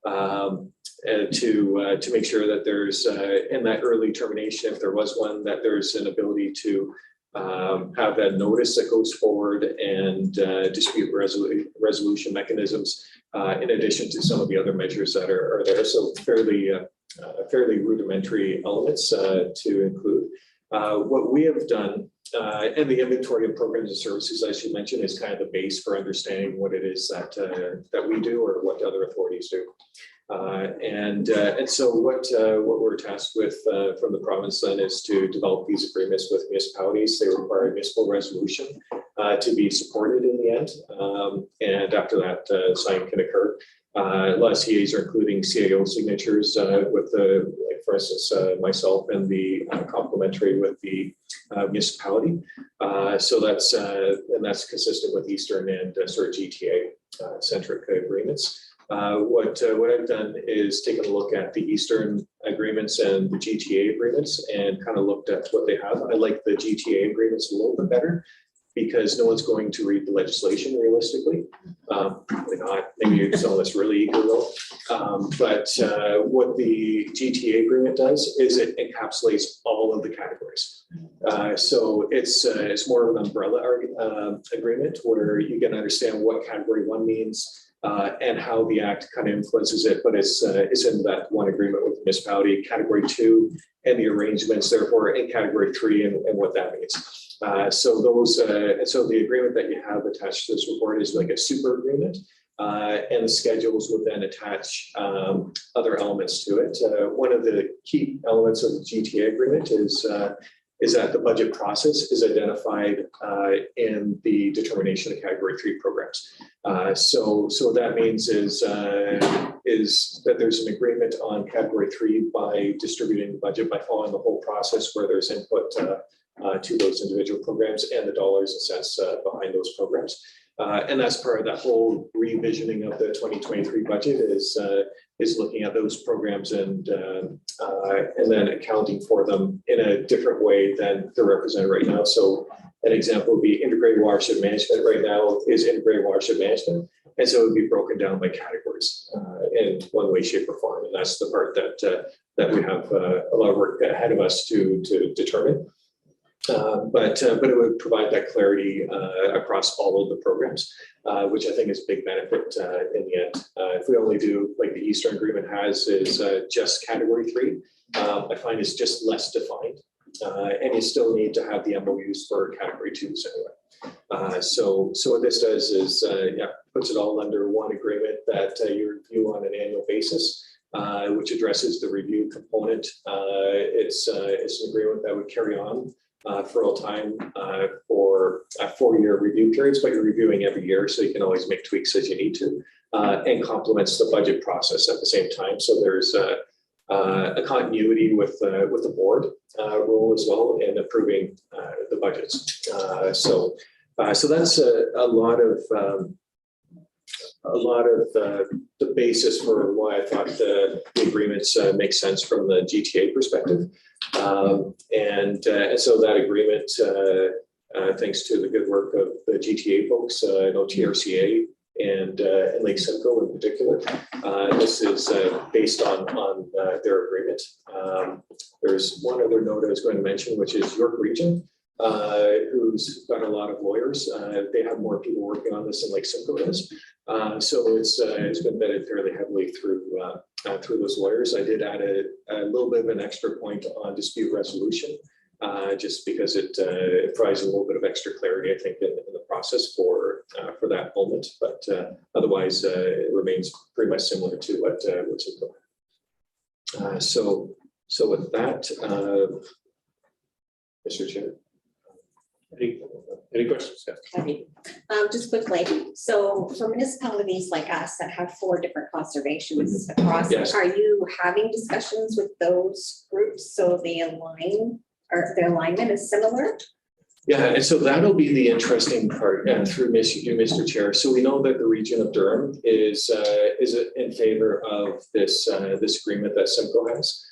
and to make sure that there's in that early termination, if there was one, that there's an ability to have that notice that goes forward and dispute resolution mechanisms, in addition to some of the other measures that are there. So fairly rudimentary elements to include. What we have done, and the inventory of programs and services, as you mentioned, is kind of the base for understanding what it is that we do or what other authorities do. And so what we're tasked with from the province then is to develop these agreements with municipalities. They require a municipal resolution to be supported in the end. And after that, signing can occur. A lot of CAs are including CAO signatures with like for instance, myself and the complementary with the municipality. So that's consistent with Eastern and sort of GTA centric agreements. What I've done is taken a look at the Eastern agreements and the GTA agreements and kind of looked at what they have. I like the GTA agreements a little bit better because no one's going to read the legislation realistically. Probably not. Maybe someone that's really eager will. But what the GTA agreement does is it encapsulates all of the categories. So it's more of an umbrella agreement where you can understand what category 1 means. And how the act kind of influences it, but it's in that one agreement with the municipality, category 2, and the arrangements, therefore, in category 3, and what that means. So the agreement that you have attached to this report is like a super agreement, and the schedules would then attach other elements to it. One of the key elements of the GTA agreement is that the budget process is identified in the determination of category 3 programs. So what that means is that there's an agreement on category 3 by distributing the budget, by following the whole process where there's input to those individual programs and the dollars and cents behind those programs. And that's part of that whole revisioning of the 2023 budget is looking at those programs and then accounting for them in a different way than they're represented right now. So an example would be integrated watershed management right now is integrated watershed management. And so it would be broken down by categories in one way, shape, or form. And that's the part that we have a lot of work ahead of us to determine. But it would provide that clarity across all of the programs, which I think is a big benefit in the end. If we only do like the Eastern Agreement has is just category 3, I find it's just less defined. And you still need to have the MOUs for category 2s anyway. So what this does is puts it all under one agreement that you review on an annual basis, which addresses the review component. It's an agreement that would carry on for all time for 4-year review periods, but you're reviewing every year, so you can always make tweaks as you need to, and complements the budget process at the same time. So there's a continuity with the board role as well in approving the budgets. So that's a lot of a lot of the basis for why I thought the agreements make sense from the GTA perspective. And so that agreement, thanks to the good work of the GTA folks, I know TRCA and Lake Simcoe in particular, this is based on their agreement. There's one other note I was going to mention, which is York Region, who's got a lot of lawyers. They have more people working on this than Lake Simcoe does. So it's been vetted fairly heavily through those lawyers. I did add a little bit of an extra point on dispute resolution, just because it provides a little bit of extra clarity, I think, in the process for that moment. But otherwise, it remains pretty much similar to what's in the So with that, Mr. Chair. Any questions? Yeah. Just quickly, so for municipalities like us that have 4 different conservations across, Yes. are you having discussions with those groups so they align, or their alignment is similar? Yeah, and so that'll be the interesting part through Mr. Chair. So we know that the region of Durham is in favor of this agreement that Simcoe has.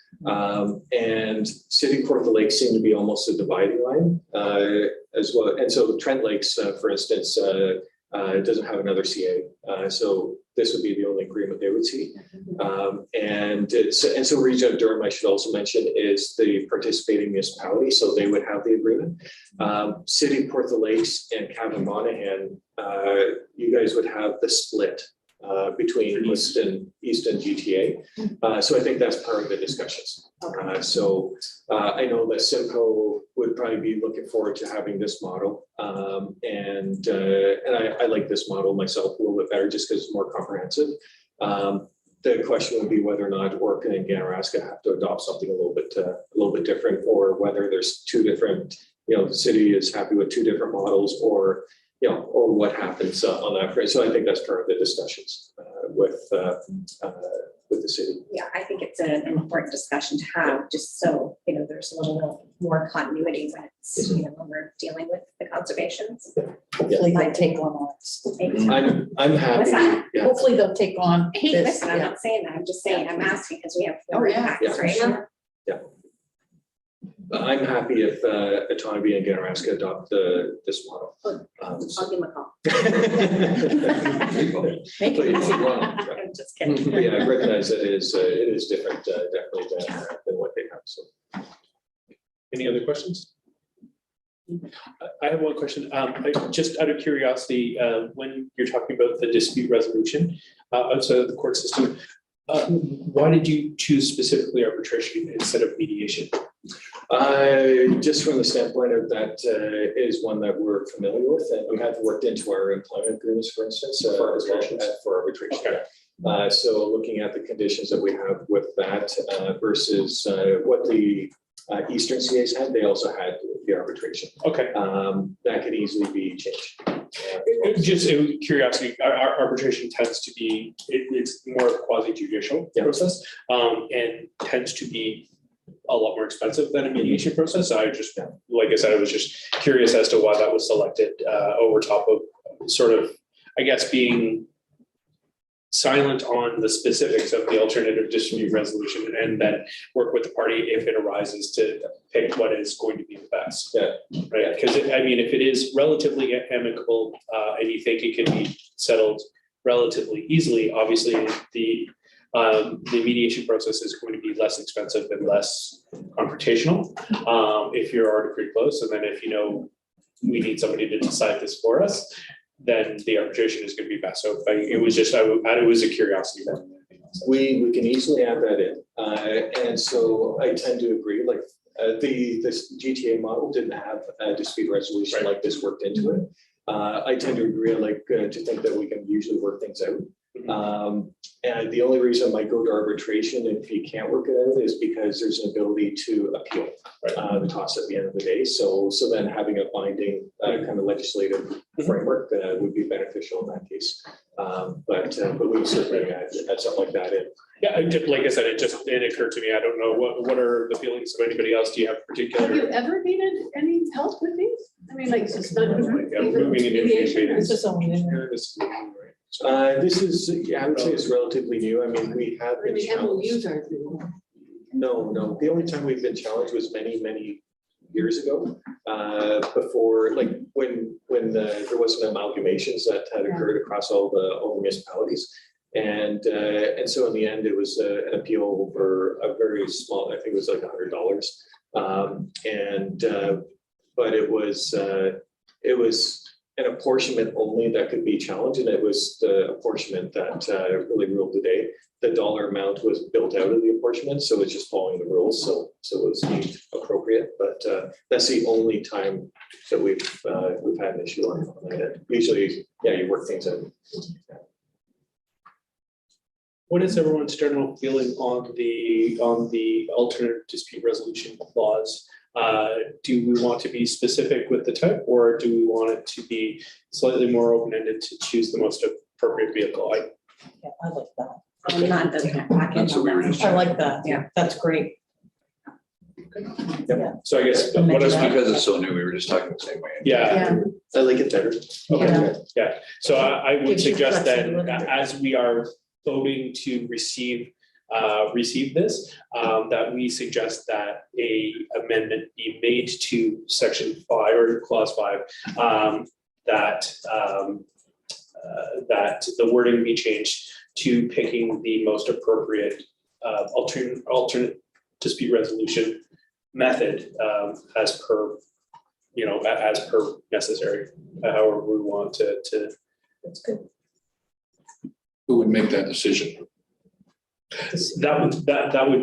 And City of Port Lake seem to be almost a dividing line as well. And so Trent Lakes, for instance, doesn't have another CA. So this would be the only agreement they would see. And so Region of Durham, I should also mention, is the participating municipality. So they would have the agreement. City of Port Lakes and Cavan Monaghan, you guys would have the split between East and GTA. So I think that's part of the discussions. I know that Simcoe would probably be looking forward to having this model. And I like this model myself a little bit better just because it's more comprehensive. The question would be whether or not Orca and Ganaraska have to adopt something a little bit different, or whether there's 2 different, the city is happy with 2 different models, or what happens on that front. So I think that's part of the discussions with the city. Yeah, I think it's an important discussion to have, just so, there's a little more continuity when it's, when we're dealing with the conservations. Hopefully they'll take on it. I'm happy. What's that? Yeah. Hopefully they'll take on Hey, this. listen, I'm not saying that, I'm just saying, I'm asking because we have Oh, 4 yeah. impacts, right? Sure. I'm happy if Autonomy and Ganaraska adopt this model. I'll give them a call. Make it easy. I'm just kidding. Yeah, I recognize that it is different, definitely than what they have. So, Any other questions? I have one question. Just out of curiosity, when you're talking about the dispute resolution outside of the court system, why did you choose specifically arbitration instead of mediation? Just from the standpoint of that is one that we're familiar with, and we have worked into our employment agreements, for instance, for arbitration. Okay. So looking at the conditions that we have with that versus what the Eastern CAs had, they also had the arbitration. Okay. That could easily be changed. Just curiosity, our arbitration tends to be, it's more of a quasi-judicial process, and tends to be a lot more expensive than a mediation process. So I just, like I said, I was just curious as to why that was selected over top of sort of, I guess, being silent on the specifics of the alternative dispute resolution, and then work with the party if it arises to pick what is going to be the best. Yeah. Right. Because I mean, if it is relatively amicable and you think it can be settled relatively easily, obviously the mediation process is going to be less expensive and less confrontational if you're already pretty close. And then if we need somebody to decide this for us, then the arbitration is going to be best. So it was a curiosity more than anything else. We can easily add that in. And so I tend to agree, like this GTA model didn't have a dispute resolution like this worked into it. I tend to agree, I like to think that we can usually work things out. And the only reason I might go to arbitration if you can't work it out is because there's an ability to appeal the toss at the end of the day. So then having a binding kind of legislative framework would be beneficial in that case. But we certainly add something like that in. Yeah, like I said, it occurred to me. I don't know what are the feelings of anybody else. Do you have particular? Have you ever needed any help with these? I mean, like, it's not. Moving into mediation, or meetings. is this only in there? This is right. This is, yeah, I would say it's relatively new. I mean, we have been The challenged. MOUs aren't new. No. The only time we've been challenged was many years ago. Before, like, when there was some amalgamations that had occurred across all the municipalities. And so in the end, it was an appeal over a very small, I think it was like $100. But it was an apportionment only that could be challenged, and it was the apportionment that really ruled the day. The dollar amount was built out of the apportionment, so it's just following the rules, so it was deemed appropriate. But that's the only time that we've had an issue on that. Usually, yeah, you work things out. What is everyone's general feeling on the alternate dispute resolution clause? Do we want to be specific with the type, or do we want it to be slightly more open-ended to choose the most appropriate vehicle? I like that. Not the package. So we were just. I like that. Yeah. That's great. So I guess, Yeah. what is, Because it's so new, we were just talking the same way. yeah, I like it better. okay, yeah. So I would Gives you suggest that flexibility. as we are voting to receive this, that we suggest that a amendment be made to section 5 or clause 5, that the wording be changed to picking the most appropriate alternate dispute resolution method, as per necessary, however we want to. That's good. Who would make that decision? That would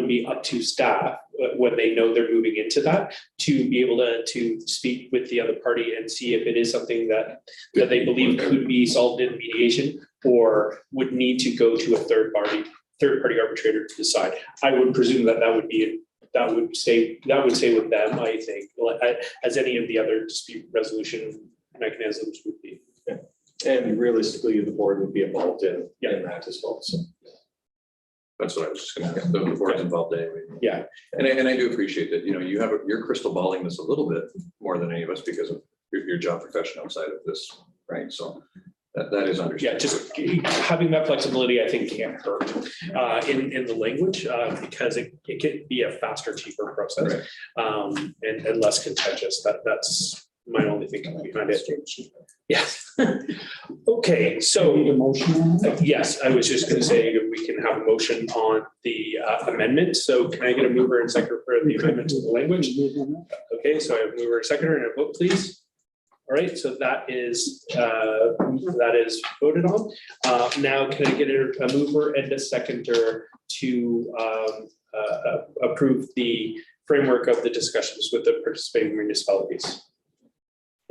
be up to staff when they know they're moving into that, to be able to speak with the other party and see if it is something that they believe could be solved in mediation, or would need to go to a third party arbitrator to decide. I would presume that would stay with them, I think, as any of the other dispute resolution mechanisms would be. And realistically, the board would be involved in that as well, so. That's what I was just gonna get, the board's involved anyway. Yeah. And I do appreciate that, you're crystal balling this a little bit more than any of us because of your job profession outside of this, right? So that is understandable. Yeah, just having that flexibility, I think, can't hurt in the language, because it can be a faster, cheaper process, and less contentious. That's my only thinking behind it. Yes. Okay, so yes, I was just going to say we can have a motion on the amendment. So can I get a mover and seconder for the amendment to the language? Okay, so I have mover and seconder, and a vote, please. All right, so that is voted on. Now, can I get a mover and a seconder to approve the framework of the discussions with the participating municipalities?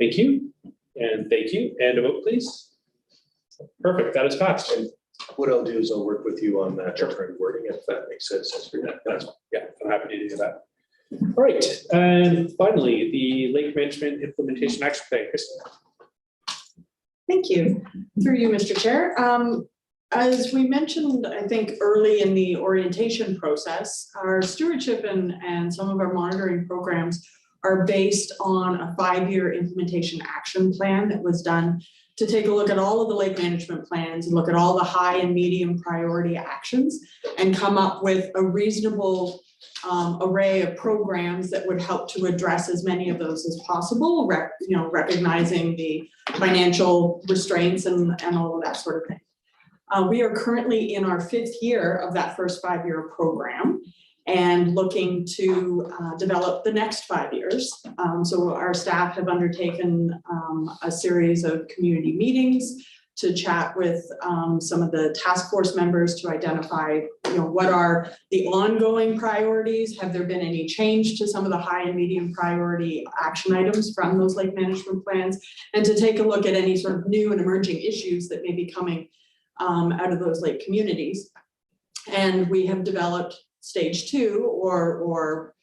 Thank you, and thank you, and a vote, please. Perfect, that is passed. And what I'll do is I'll work with you on that different wording, if that makes sense for you. Yeah, I'm happy to do that. All right, and finally, the Lake Management Implementation Action Plan, Kristen. Thank you. Through you, Mr. Chair. As we mentioned, I think early in the orientation process, our stewardship and some of our monitoring programs are based on a 5-year implementation action plan that was done to take a look at all of the lake management plans and look at all the high and medium priority actions and come up with a reasonable array of programs that would help to address as many of those as possible, recognizing the financial restraints and all of that sort of thing. We are currently in our 5th year of that first 5-year program and looking to develop the next 5 years. So our staff have undertaken a series of community meetings to chat with some of the task force members to identify, what are the ongoing priorities? Have there been any change to some of the high and medium priority action items from those lake management plans? And to take a look at any sort of new and emerging issues that may be coming out of those lake communities. And we have developed stage 2 or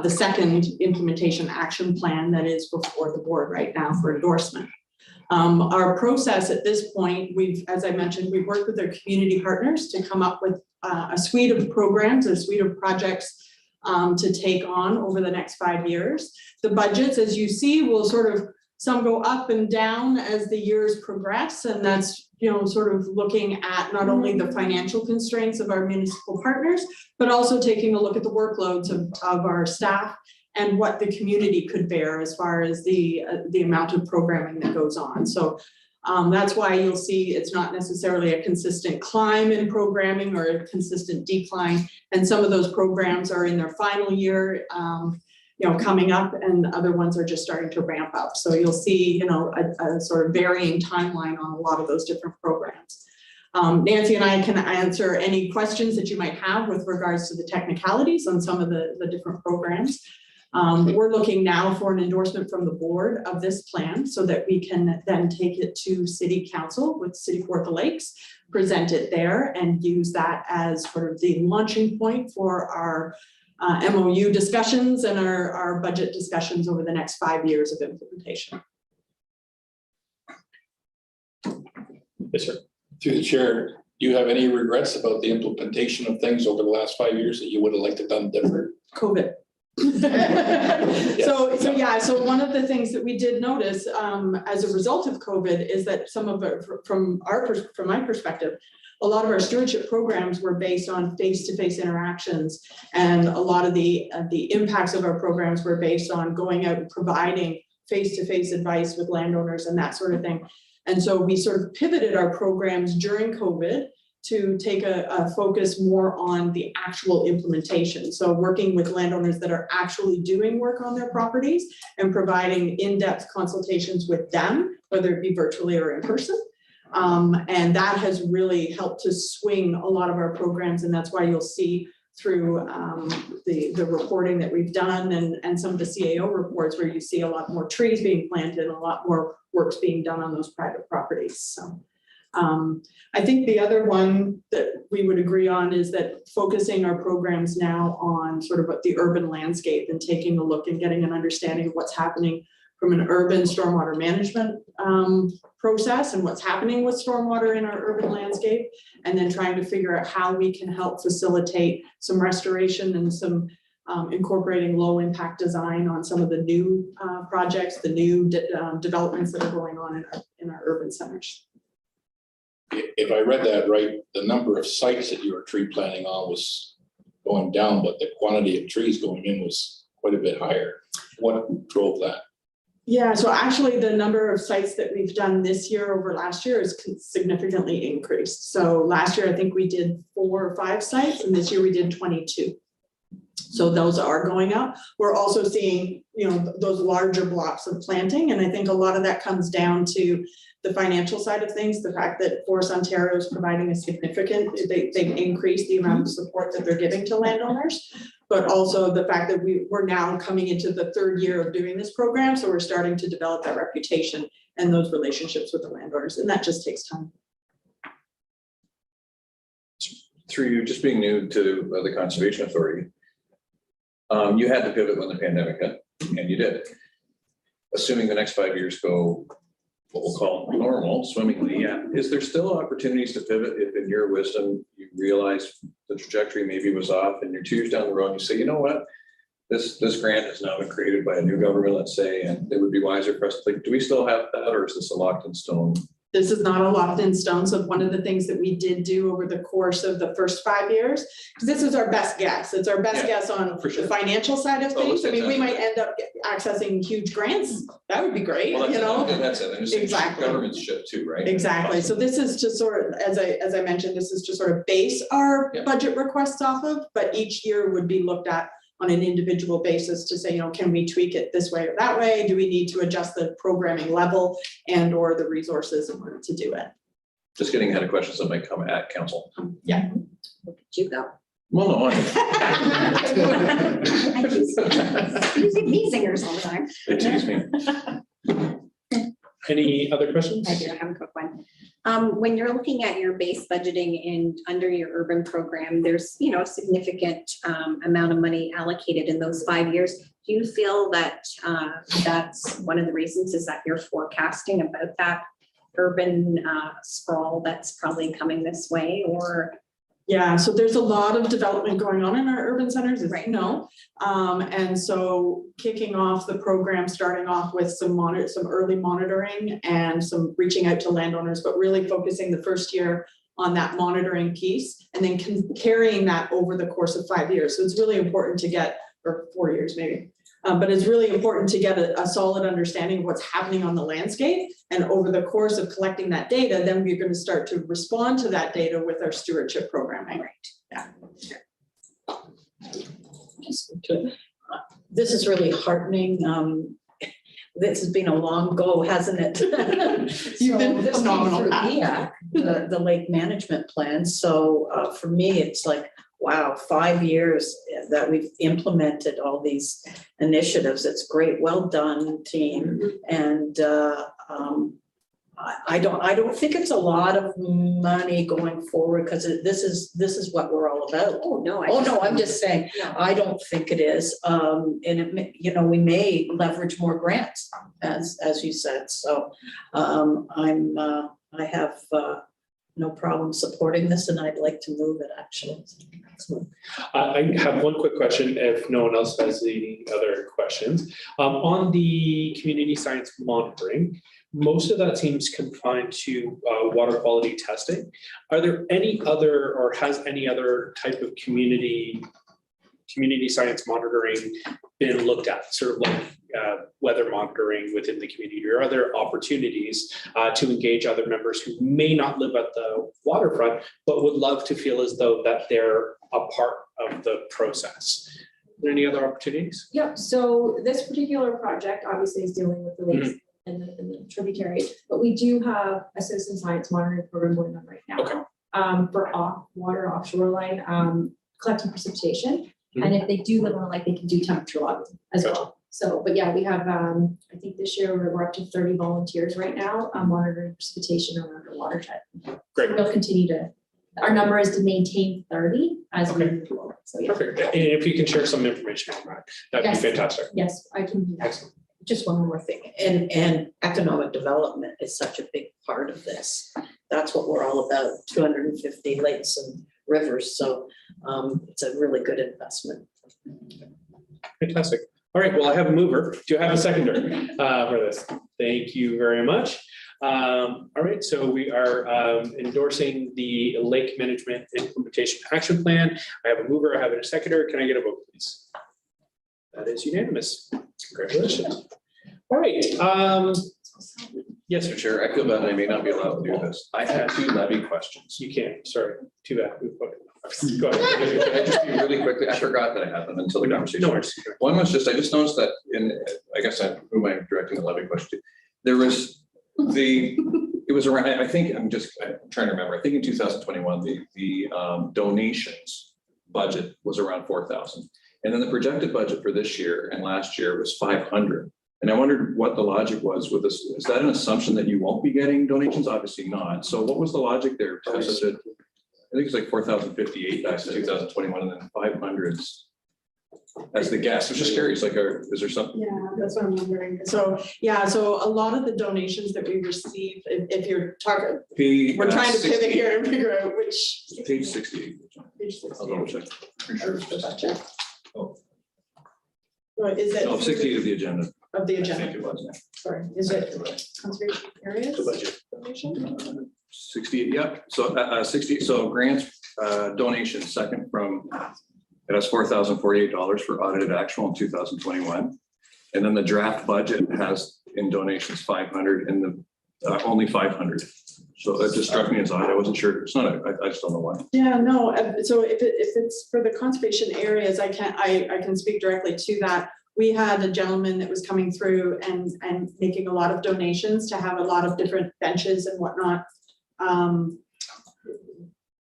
the second implementation action plan that is before the board right now for endorsement. Our process at this point, as I mentioned, we've worked with our community partners to come up with a suite of programs, a suite of projects to take on over the next 5 years. The budgets, as you see, will sort of Some go up and down as the years progress, and that's, you know, sort of looking at not only the financial constraints of our municipal partners, but also taking a look at the workloads of our staff and what the community could bear as far as the amount of programming that goes on. So that's why you'll see it's not necessarily a consistent climb in programming or a consistent decline. And some of those programs are in their final year, you know, coming up, and other ones are just starting to ramp up. So you'll see, you know, a sort of varying timeline on a lot of those different programs. Nancy and I can answer any questions that you might have with regards to the technicalities on some of the different programs. We're looking now for an endorsement from the board of this plan so that we can then take it to City Council with City of Kawartha Lakes, present it there, and use that as sort of the launching point for our MOU discussions and our budget discussions over the next 5 years of implementation. Yes, sir. Through the chair, do you have any regrets about the implementation of things over the last 5 years that you would have liked to have done different? COVID. So one of the things that we did notice as a result of COVID is that some of it, from my perspective, a lot of our stewardship programs were based on face-to-face interactions, and a lot of the impacts of our programs were based on going out and providing face-to-face advice with landowners and that sort of thing. And so we sort of pivoted our programs during COVID to take a focus more on the actual implementation. So working with landowners that are actually doing work on their properties and providing in-depth consultations with them, whether it be virtually or in person. And that has really helped to swing a lot of our programs, and that's why you'll see through the reporting that we've done and some of the CAO reports where you see a lot more trees being planted and a lot more works being done on those private properties. So I think the other one that we would agree on is that focusing our programs now on sort of what the urban landscape and taking a look and getting an understanding of what's happening from an urban stormwater management process and what's happening with stormwater in our urban landscape, and then trying to figure out how we can help facilitate some restoration and some incorporating low impact design on some of the new projects, the new developments that are going on in our urban centers. If I read that right, the number of sites that you were tree planting on was going down, but the quantity of trees going in was quite a bit higher. What drove that? Yeah, so actually the number of sites that we've done this year over last year is significantly increased. So last year, I think we did 4 or 5 sites, and this year we did 22. So those are going up. We're also seeing, you know, those larger blocks of planting. And I think a lot of that comes down to the financial side of things, the fact that Forest Ontario is providing a significant, they've increased the amount of support that they're giving to landowners, but also the fact that we're now coming into the 3rd year of doing this program. So we're starting to develop that reputation and those relationships with the landowners, and that just takes time. Through you just being new to the Conservation Authority, you had to pivot when the pandemic hit, and you did. Assuming the next 5 years go what we'll call normal, swimmingly, yeah. Is there still opportunities to pivot if in your wisdom you realize the trajectory maybe was off and you're 2 years down the road and you say, you know what? This grant has now been created by a new government, let's say, and it would be wiser for us to think, do we still have that, or is this a locked in stone? This is not a locked in stone. So one of the things that we did do over the course of the first 5 years, because this is our best guess. It's our best guess on the financial side of things. I mean, we might end up accessing huge grants. That would be great, Well, you know? That's it. Exactly. Government's shift too, right? Exactly. So this is to sort of, as I mentioned, this is to sort of base our budget requests off of, but each year would be looked at on an individual basis to say, you know, can we tweak it this way or that way? Do we need to adjust the programming level and or the resources in order to do it? Just getting ahead of questions that might come at council. Yeah. Look at you go. Well, no, You see me singers all the time. They tease me. Any other questions? I do have a quick one. When you're looking at your base budgeting and under your urban program, there's, you know, a significant amount of money allocated in those 5 years. Do you feel that that's one of the reasons is that you're forecasting about that urban sprawl that's probably coming this way, or Yeah, so there's a lot of development going on in our urban centers, as you know. And so kicking off the program, starting off with some early monitoring and some reaching out to landowners, but really focusing the first year on that monitoring piece and then carrying that over the course of 5 years. So it's really important to get, or 4 years maybe. But it's really important to get a solid understanding of what's happening on the landscape. And over the course of collecting that data, then we're going to start to respond to that data with our stewardship programming. Yeah. This is really heartening. This has been a long go, hasn't it? You've been phenomenal. The lake management plan. So for me, it's like, wow, 5 years that we've implemented all these initiatives. It's great. Well done, team. And I don't think it's a lot of money going forward because this is what we're all about. Oh, no. I'm just saying, I don't think it is. And it, you know, we may leverage more grants, as you said. So I have no problem supporting this, and I'd like to move it actually. I have one quick question if no one else has any other questions. On the community science monitoring, most of that seems confined to water quality testing. Are there any other, or has any other type of community science monitoring been looked at, sort of like weather monitoring within the community, or other opportunities to engage other members who may not live at the waterfront, but would love to feel as though that they're a part of the process? Are there any other opportunities? Yep, so this particular project obviously is dealing with the lakes and the tributary, but we do have a citizen science monitoring program going on right now for water offshore line, collecting precipitation. And if they do live on a lake, they can do temperature logging as well. So, but yeah, we have, I think this year we're up to 30 volunteers right now, monitoring precipitation around our watershed. Great. So we'll continue to, our number is to maintain 30 as we move forward. So yeah. Perfect. And if you can share some information on that, that'd be fantastic. Yes, I can do that. Excellent. Just one more thing, and economic development is such a big part of this. That's what we're all about, 250 lakes and rivers, so it's a really good investment. Fantastic. All right, well, I have a mover. Do you have a seconder for this? Thank you very much. All right, so we are endorsing the Lake Management Implementation Action Plan. I have a mover, I have a seconder. Can I get a vote, please? That is unanimous. Congratulations. All right. Yes, Mr. Chair, I feel bad I may not be allowed to do this. I had 2 levy questions. you can. Sorry, too bad. Go Can ahead. I just be really quickly, I forgot that I had them until the conversation. No worries. One was just, I just noticed that I guess who am I directing the levy question to? There was it was around, I'm trying to remember, I think in 2021, the donations budget was around 4,000. And then the projected budget for this year and last year was 500. And I wondered what the logic was with this. Is that an assumption that you won't be getting donations? Obviously not. So what was the logic there? Tessa said, I think it's like 4,058 back to 2021 and then 500s as the guess. I was just curious, like, is there something? Yeah, that's what I'm wondering. So, yeah, so a lot of the donations that we receive, if you're talking, we're trying to pivot here and figure out which. Page 68. Page I'll double check. Pretty sure it's just. Oh, Is it? no, 68 of the agenda. Of the I agenda. think it was. Sorry, is it conservation areas? The budget. Donation? 68, yep. So 60, so grants, donations, second from, it has $4,048 for audited actual in 2021. And then the draft budget has in donations 500 and the only 500. So it just struck me as odd. I wasn't sure. It's not, I just don't know why. Yeah, no, so if it's for the conservation areas, I can speak directly to that. We had a gentleman that was coming through and making a lot of donations to have a lot of different benches and whatnot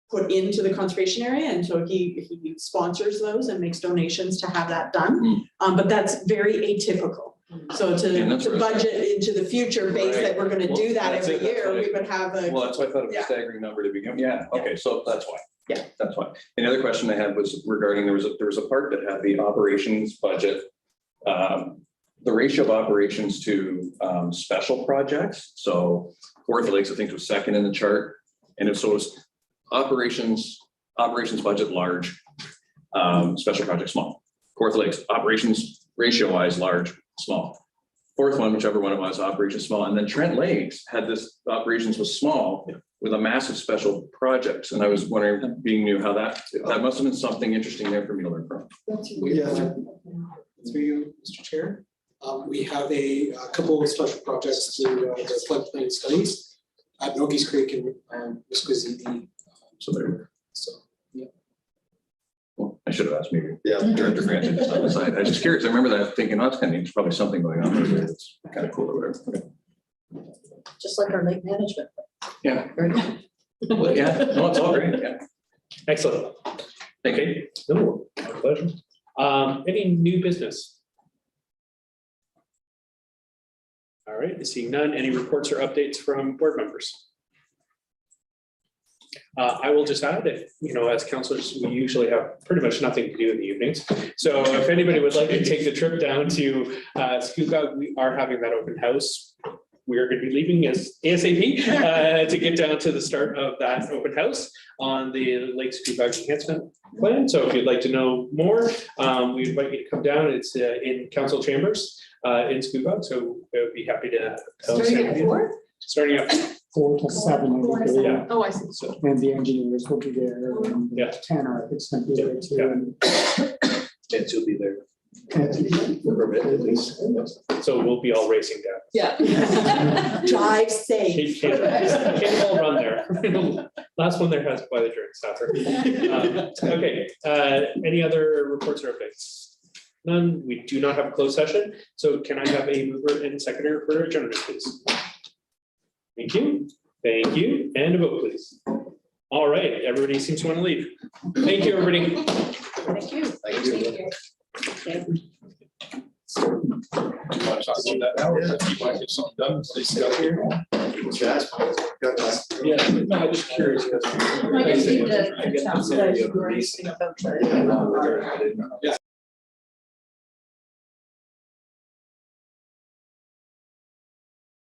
put into the conservation area. And so he sponsors those and makes donations to have that done. But that's very atypical. So to budget into the future base that we're gonna do that every year, we would have a. Well, that's why I thought it was a staggering number to begin. Yeah, okay, so that's why. Yeah, that's why. And the other question I had was regarding, there was a part that had the operations budget. The ratio of operations to special projects. So Kawarthas Lakes, I think, was second in the chart. And so it was operations operations budget, large. Special project, small. Kawartha Lakes, operations ratio wise, large, small. Fourth one, whichever one it was, operations small. And then Trent Lakes had this operations was small with a massive special projects. And I was wondering, being new, how that must have been something interesting there for me to learn from. Yeah, through you, Mr. Chair. We have a couple of special projects through the floodplain studies at Nogies Creek and Misquizini. So there. So, yeah. Well, I should have asked maybe. Yeah. Director Francis just on the side. I was just curious. I remember that thinking, oh, it's kind of, there's probably something going on there. It's kind of cool or whatever. Okay. Just like our lake management. Yeah. Very good. Well, yeah, no, it's all great. Yeah. Excellent. Thank you. Okay, no, my pleasure. Any new business? All right, seeing none, any reports or updates from board members? I will just add that, as councilors, we usually have pretty much nothing to do in the evenings. So if anybody would like to take the trip down to Scugog, we are having that open house. We are going to be leaving as ASAP to get down to the start of that open house on the Lake Scugog enhancement plan. So if you'd like to know more, we invite you to come down. It's in council chambers in Scugog. So we'll be happy to. Starting at 4? Starting at 4 to 7. Yeah. Oh, I see. So, And the engineers will be there. And yeah. Tanner, I think, is going to be there too. Yeah. And she'll be there. At least. So we'll be all racing down. Yeah. Drive safe. Can't all run there. Last one there has to buy the drinks after. Okay, any other reports or updates? None. We do not have a closed session. So can I have a mover and seconder for adjournment, please? Thank you. Thank you. And a vote, please. All right, everybody seems to want to leave. Thank you, everybody. Thank you. Thank you. Do you want to talk about that now, or do you want to get something done? Yeah, no, I'm just curious. I guess you did. I get the scenario of racing. Yeah.